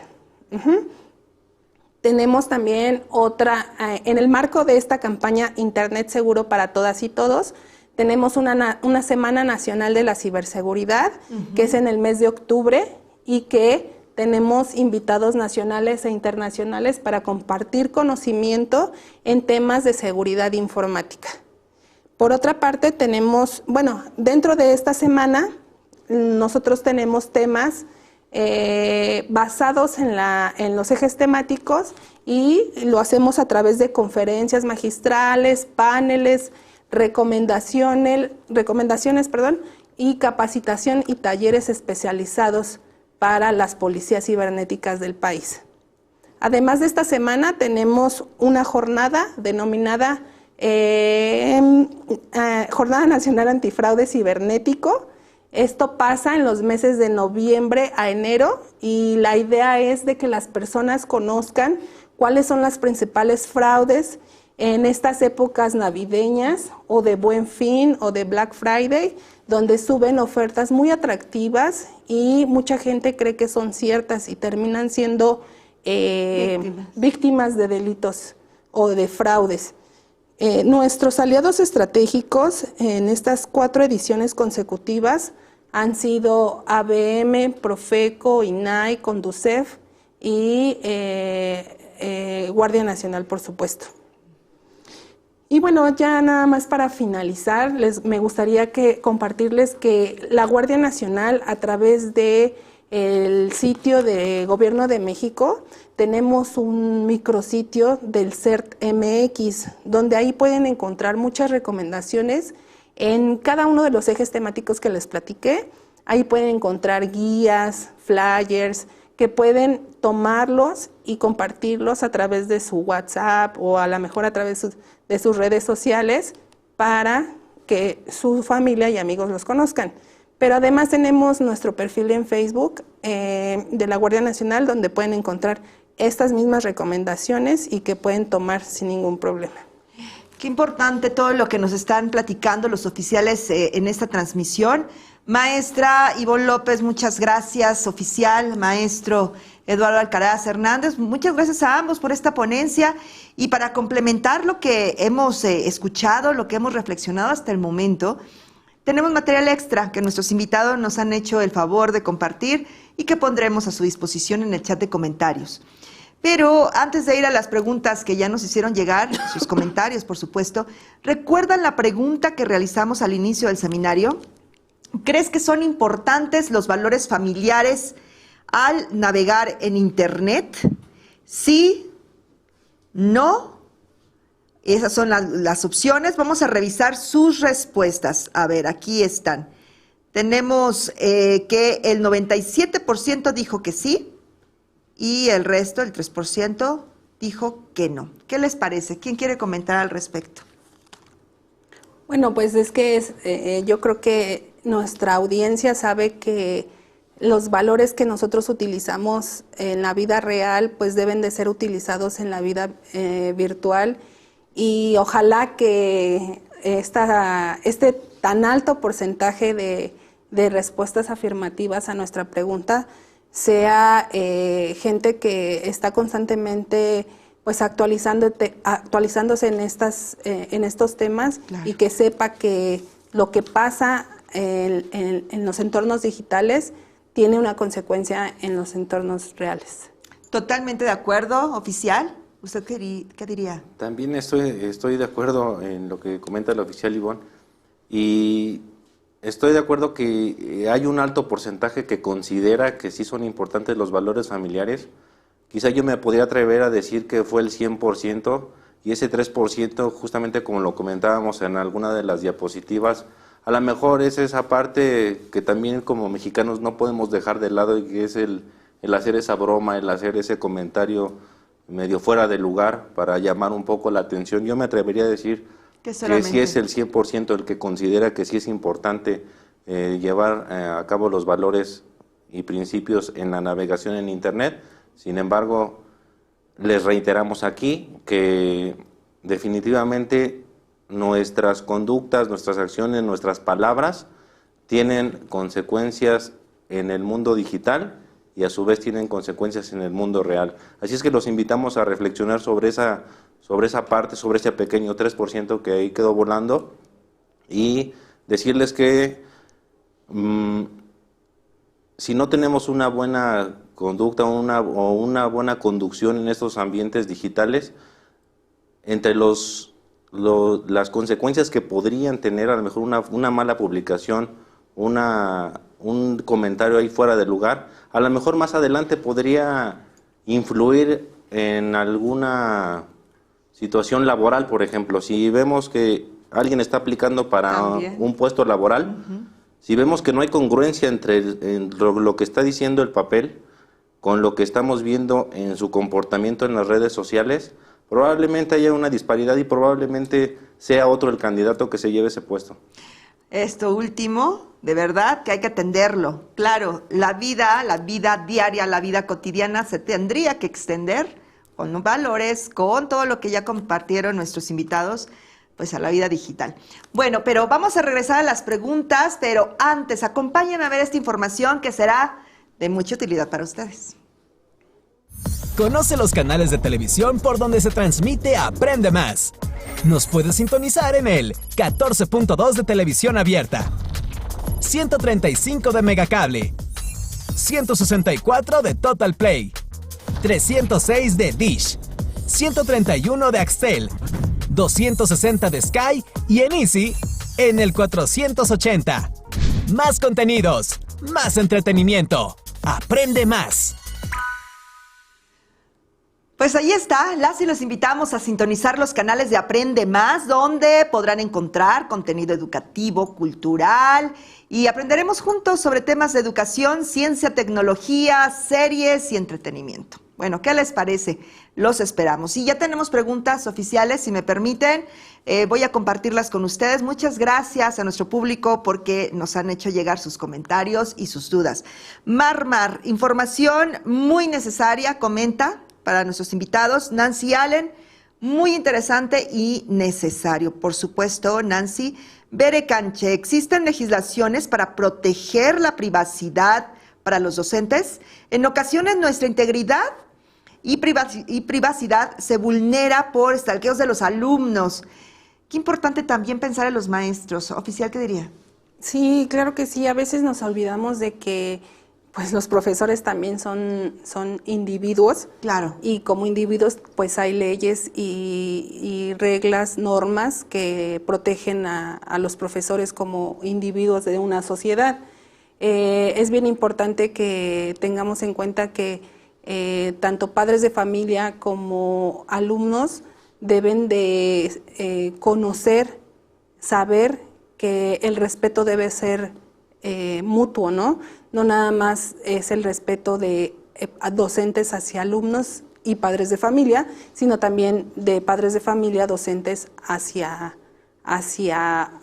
Tenemos también otra, en el marco de esta campaña Internet Seguro para Todas y Todos, tenemos una Semana Nacional de la Ciberseguridad, que es en el mes de octubre, y que tenemos invitados nacionales e internacionales para compartir conocimiento en temas de seguridad informática. Por otra parte, tenemos, bueno, dentro de esta semana, nosotros tenemos temas basados en los ejes temáticos, y lo hacemos a través de conferencias magistrales, paneles, recomendaciones, y capacitación y talleres especializados para las policías cibernéticas del país. Además de esta semana, tenemos una jornada denominada Jornada Nacional Antifraude Cibernético. Esto pasa en los meses de noviembre a enero, y la idea es de que las personas conozcan cuáles son las principales fraudes en estas épocas navideñas o de Buen Fin o de Black Friday, donde suben ofertas muy atractivas y mucha gente cree que son ciertas y terminan siendo víctimas de delitos o de fraudes. Nuestros aliados estratégicos en estas 4 ediciones consecutivas han sido ABM, Profeco, INAI, Conducef y Guardia Nacional, por supuesto. Y bueno, ya nada más para finalizar, me gustaría compartirles que la Guardia Nacional, a través de el sitio de Gobierno de México, tenemos un micrositio del CERT MX, donde ahí pueden encontrar muchas recomendaciones en cada uno de los ejes temáticos que les platiqué. Ahí pueden encontrar guías, flyers, que pueden tomarlos y compartirlos a través de su WhatsApp o a lo mejor a través de sus redes sociales para que su familia y amigos los conozcan. Pero además tenemos nuestro perfil en Facebook de la Guardia Nacional, donde pueden encontrar estas mismas recomendaciones y que pueden tomar sin ningún problema. Qué importante todo lo que nos están platicando los oficiales en esta transmisión. Maestra Ivonne López, muchas gracias. Oficial, maestro Eduardo Alcaraz Hernández, muchas gracias a ambos por esta ponencia. Y para complementar lo que hemos escuchado, lo que hemos reflexionado hasta el momento, tenemos material extra que nuestros invitados nos han hecho el favor de compartir y que pondremos a su disposición en el chat de comentarios. Pero antes de ir a las preguntas que ya nos hicieron llegar, sus comentarios, por supuesto, ¿recuerdan la pregunta que realizamos al inicio del seminario? ¿Crees que son importantes los valores familiares al navegar en Internet? Sí, no. Esas son las opciones. Vamos a revisar sus respuestas. A ver, aquí están. Tenemos que el 97% dijo que sí y el resto, el 3%, dijo que no. ¿Qué les parece? ¿Quién quiere comentar al respecto? Bueno, pues es que yo creo que nuestra audiencia sabe que los valores que nosotros utilizamos en la vida real pues deben de ser utilizados en la vida virtual, y ojalá que este tan alto porcentaje de respuestas afirmativas a nuestra pregunta sea gente que está constantemente pues actualizándose en estos temas. Claro. Y que sepa que lo que pasa en los entornos digitales tiene una consecuencia en los entornos reales. Totalmente de acuerdo, oficial. ¿Usted qué diría? También estoy de acuerdo en lo que comenta el oficial Ivonne, y estoy de acuerdo que hay un alto porcentaje que considera que sí son importantes los valores familiares. Quizá yo me podría atrever a decir que fue el 100%, y ese 3%, justamente como lo comentábamos en alguna de las diapositivas, a lo mejor es esa parte que también como mexicanos no podemos dejar de lado, y que es el hacer esa broma, el hacer ese comentario medio fuera de lugar para llamar un poco la atención. Yo me atrevería a decir que sí es el 100% el que considera que sí es importante llevar a cabo los valores y principios en la navegación en Internet. Sin embargo, les reiteramos aquí que definitivamente nuestras conductas, nuestras acciones, nuestras palabras tienen consecuencias en el mundo digital y a su vez tienen consecuencias en el mundo real. Así es que los invitamos a reflexionar sobre esa parte, sobre ese pequeño 3% que ahí quedó volando, y decirles que si no tenemos una buena conducta o una buena conducción en estos ambientes digitales, entre las consecuencias que podrían tener a lo mejor una mala publicación, un comentario ahí fuera de lugar, a lo mejor más adelante podría influir en alguna situación laboral. Por ejemplo, si vemos que alguien está aplicando para un puesto laboral, si vemos que no hay congruencia entre lo que está diciendo el papel con lo que estamos viendo en su comportamiento en las redes sociales, probablemente haya una disparidad y probablemente sea otro el candidato que se lleve ese puesto. Esto último, de verdad que hay que atenderlo. Claro, la vida diaria, la vida cotidiana se tendría que extender con valores, con todo lo que ya compartieron nuestros invitados, pues a la vida digital. Bueno, pero vamos a regresar a las preguntas, pero antes acompáñenme a ver esta información que será de mucha utilidad para ustedes. Conoce los canales de televisión por donde se transmite Aprende Más. Nos puedes sintonizar en el 14.2 de televisión abierta, 135 de Megacable, 164 de Total Play, 306 de Dish, 131 de Axtel, 260 de Sky y en Easy en el 480. Más contenidos, más entretenimiento. Aprende Más. Pues ahí está, y los invitamos a sintonizar los canales de Aprende Más, donde podrán encontrar contenido educativo, cultural, y aprenderemos juntos sobre temas de educación, ciencia, tecnología, series y entretenimiento. Bueno, ¿qué les parece? Los esperamos. Y ya tenemos preguntas oficiales, si me permiten, voy a compartirlas con ustedes. Muchas gracias a nuestro público porque nos han hecho llegar sus comentarios y sus dudas. Marmar, información muy necesaria, comenta para nuestros invitados. Nancy Allen, muy interesante y necesario. Por supuesto, Nancy. Bere Canche, ¿existen legislaciones para proteger la privacidad para los docentes? En ocasiones nuestra integridad y privacidad se vulnera por stalkeos de los alumnos. Qué importante también pensar en los maestros. Oficial, ¿qué diría? Sí, claro que sí. A veces nos olvidamos de que pues los profesores también son individuos. Claro. Y como individuos, pues hay leyes y reglas, normas que protegen a los profesores como individuos de una sociedad. Es bien importante que tengamos en cuenta que tanto padres de familia como alumnos deben de conocer, saber que el respeto debe ser mutuo, ¿no? No nada más es el respeto de docentes hacia alumnos y padres de familia, sino también de padres de familia, docentes hacia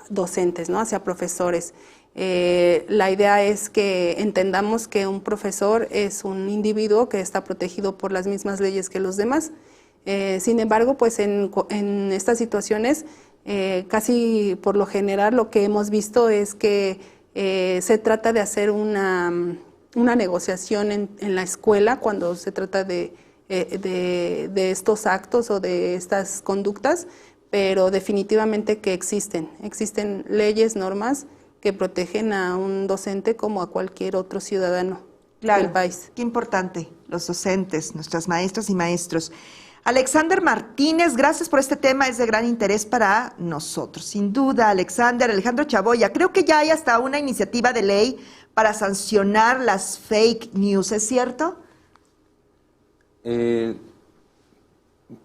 docentes, ¿no? Hacia profesores. La idea es que entendamos que un profesor es un individuo que está protegido por las mismas leyes que los demás. Sin embargo, pues en estas situaciones, casi por lo general lo que hemos visto es que se trata de hacer una negociación en la escuela cuando se trata de estos actos o de estas conductas, pero definitivamente que existen leyes, normas que protegen a un docente como a cualquier otro ciudadano del país. Qué importante, los docentes, nuestras maestras y maestros. Alexander Martínez, gracias por este tema, es de gran interés para nosotros. Sin duda, Alejandro Chaboya, creo que ya hay hasta una iniciativa de ley para sancionar las fake news, ¿es cierto?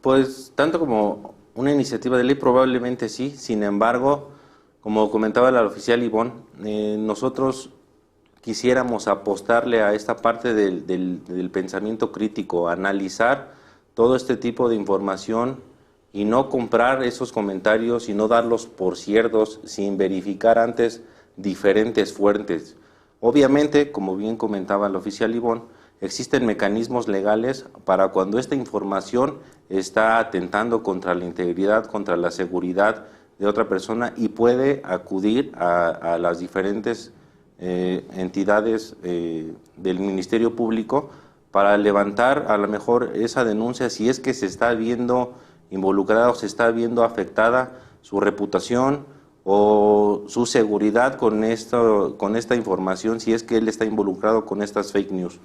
Pues tanto como una iniciativa de ley probablemente sí, sin embargo, como comentaba la oficial Ivonne, nosotros quisiéramos apostarle a esta parte del pensamiento crítico, analizar todo este tipo de información y no comprar esos comentarios y no darlos por ciertos sin verificar antes diferentes fuentes. Obviamente, como bien comentaba la oficial Ivonne, existen mecanismos legales para cuando esta información está atentando contra la integridad, contra la seguridad de otra persona y puede acudir a las diferentes entidades del Ministerio Público para levantar a lo mejor esa denuncia si es que se está viendo involucrada o se está viendo afectada su reputación o su seguridad con esta información, si es que él está involucrado con estas fake news.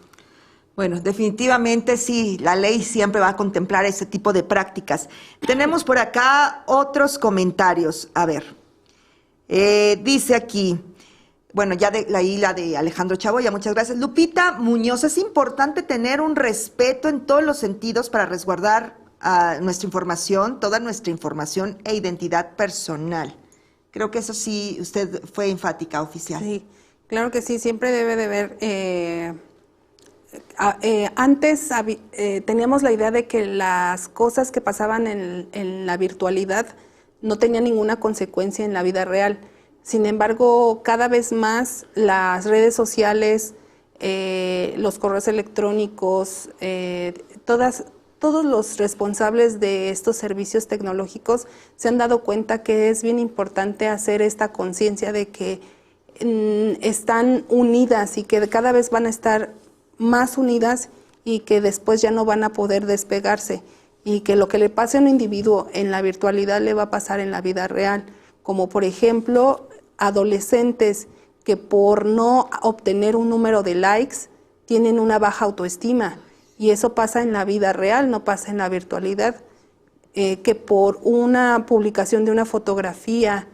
Bueno, definitivamente sí, la ley siempre va a contemplar ese tipo de prácticas. Tenemos por acá otros comentarios. A ver, dice aquí, bueno, ya leí la de Alejandro Chaboya, muchas gracias. Lupita Muñoz, es importante tener un respeto en todos los sentidos para resguardar nuestra información, toda nuestra información e identidad personal. Creo que eso sí, usted fue enfática, oficial. Sí, claro que sí, siempre debe de haber... antes teníamos la idea de que las cosas que pasaban en la virtualidad no tenían ninguna consecuencia en la vida real. Sin embargo, cada vez más las redes sociales, los correos electrónicos, todos los responsables de estos servicios tecnológicos se han dado cuenta que es bien importante hacer esta conciencia de que están unidas y que cada vez van a estar más unidas y que después ya no van a poder despegarse, y que lo que le pase a un individuo en la virtualidad le va a pasar en la vida real, como por ejemplo adolescentes que por no obtener un número de likes tienen una baja autoestima, y eso pasa en la vida real, no pasa en la virtualidad. Que por una publicación de una fotografía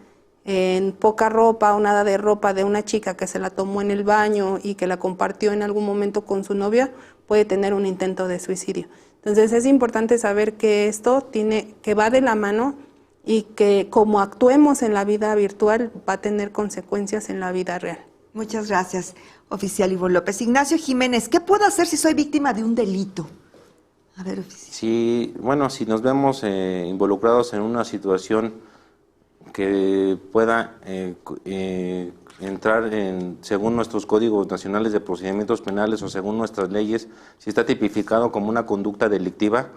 en poca ropa o nada de ropa de una chica que se la tomó en el baño y que la compartió en algún momento con su novia, puede tener un intento de suicidio. Entonces es importante saber que esto que va de la mano, y que como actuemos en la vida virtual va a tener consecuencias en la vida real. Muchas gracias, oficial Ivonne López. Ignacio Jiménez, ¿qué puedo hacer si soy víctima de un delito? A ver, oficial. Sí, bueno, si nos vemos involucrados en una situación que pueda entrar según nuestros códigos nacionales de procedimientos penales o según nuestras leyes, si está tipificado como una conducta delictiva,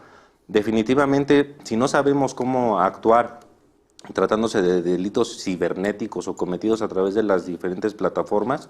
definitivamente, si no sabemos cómo actuar tratándose de delitos cibernéticos o cometidos a través de las diferentes plataformas,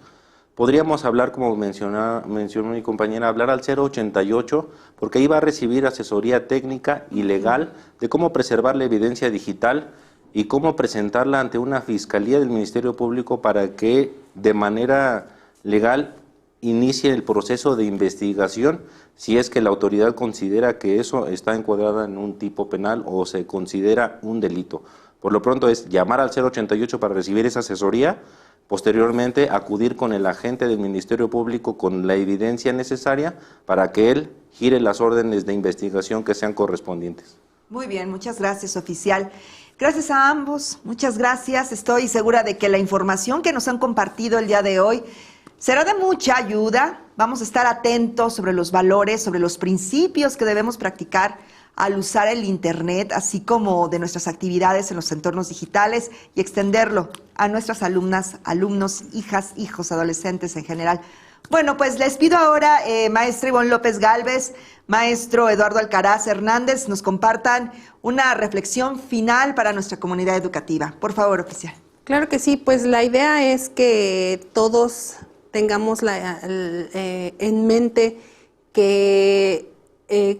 podríamos hablar, como mencionó mi compañera, hablar al 088, porque ahí va a recibir asesoría técnica y legal de cómo preservar la evidencia digital y cómo presentarla ante una fiscalía del Ministerio Público para que de manera legal inicie el proceso de investigación si es que la autoridad considera que eso está encuadrada en un tipo penal o se considera un delito. Por lo pronto es llamar al 088 para recibir esa asesoría. Posteriormente, acudir con el agente del Ministerio Público con la evidencia necesaria para que él gire las órdenes de investigación que sean correspondientes. Muy bien, muchas gracias, oficial. Gracias a ambos, muchas gracias. Estoy segura de que la información que nos han compartido el día de hoy será de mucha ayuda. Vamos a estar atentos sobre los valores, sobre los principios que debemos practicar al usar el Internet, así como de nuestras actividades en los entornos digitales, y extenderlo a nuestras alumnas, alumnos, hijas, hijos, adolescentes en general. Bueno, pues les pido ahora, maestra Ivonne López Gálvez, maestro Eduardo Alcaraz Hernández, nos compartan una reflexión final para nuestra comunidad educativa. Por favor, oficial. Claro que sí, pues la idea es que todos tengamos en mente que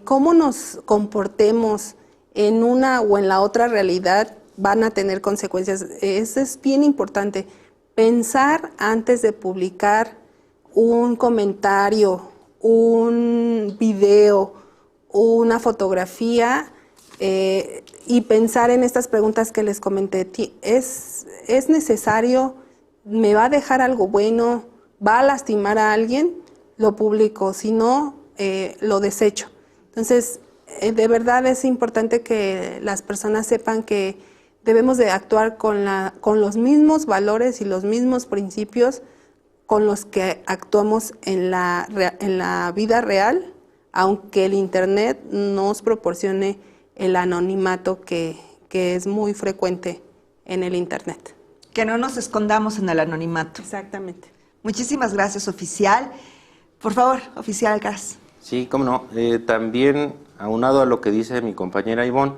cómo nos comportemos en una o en la otra realidad van a tener consecuencias. Eso es bien importante. Pensar antes de publicar un comentario, un video, una fotografía, y pensar en estas preguntas que les comenté. ¿Es necesario? ¿Me va a dejar algo bueno? ¿Va a lastimar a alguien? Lo publico, si no, lo desecho. Entonces, de verdad es importante que las personas sepan que debemos de actuar con los mismos valores y los mismos principios con los que actuamos en la vida real, aunque el Internet nos proporcione el anonimato que es muy frecuente en el Internet. Que no nos escondamos en el anonimato. Exactamente. Muchísimas gracias, oficial. Por favor, oficial Alcaraz. Sí, cómo no. También, aunado a lo que dice mi compañera Ivonne,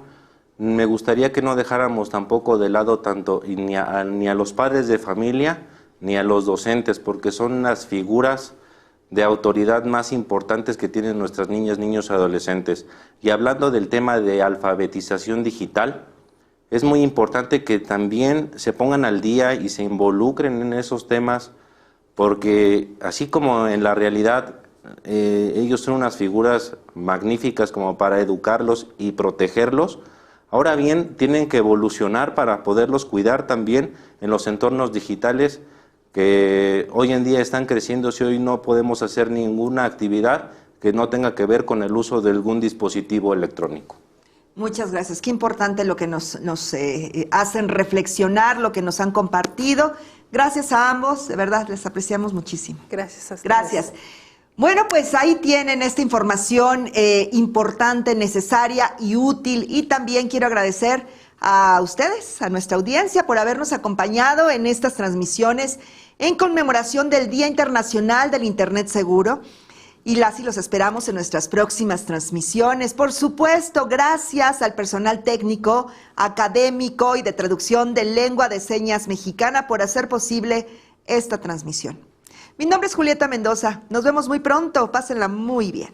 me gustaría que no dejáramos tampoco de lado tanto ni a los padres de familia ni a los docentes, porque son las figuras de autoridad más importantes que tienen nuestras niñas, niños y adolescentes. Y hablando del tema de alfabetización digital, es muy importante que también se pongan al día y se involucren en esos temas, porque así como en la realidad ellos son unas figuras magníficas como para educarlos y protegerlos, ahora bien tienen que evolucionar para poderlos cuidar también en los entornos digitales que hoy en día están creciendo. Si hoy no podemos hacer ninguna actividad que no tenga que ver con el uso de algún dispositivo electrónico. Muchas gracias. Qué importante lo que nos hacen reflexionar, lo que nos han compartido. Gracias a ambos, de verdad, les apreciamos muchísimo. Gracias a ustedes. Gracias. Bueno, pues ahí tienen esta información importante, necesaria y útil. Y también quiero agradecer a ustedes, a nuestra audiencia, por habernos acompañado en estas transmisiones en conmemoración del Día Internacional del Internet Seguro. Y los esperamos en nuestras próximas transmisiones. Por supuesto, gracias al personal técnico, académico y de traducción de lengua de señas mexicana por hacer posible esta transmisión. Mi nombre es Julieta Mendoza. Nos vemos muy pronto. Pásenla muy bien.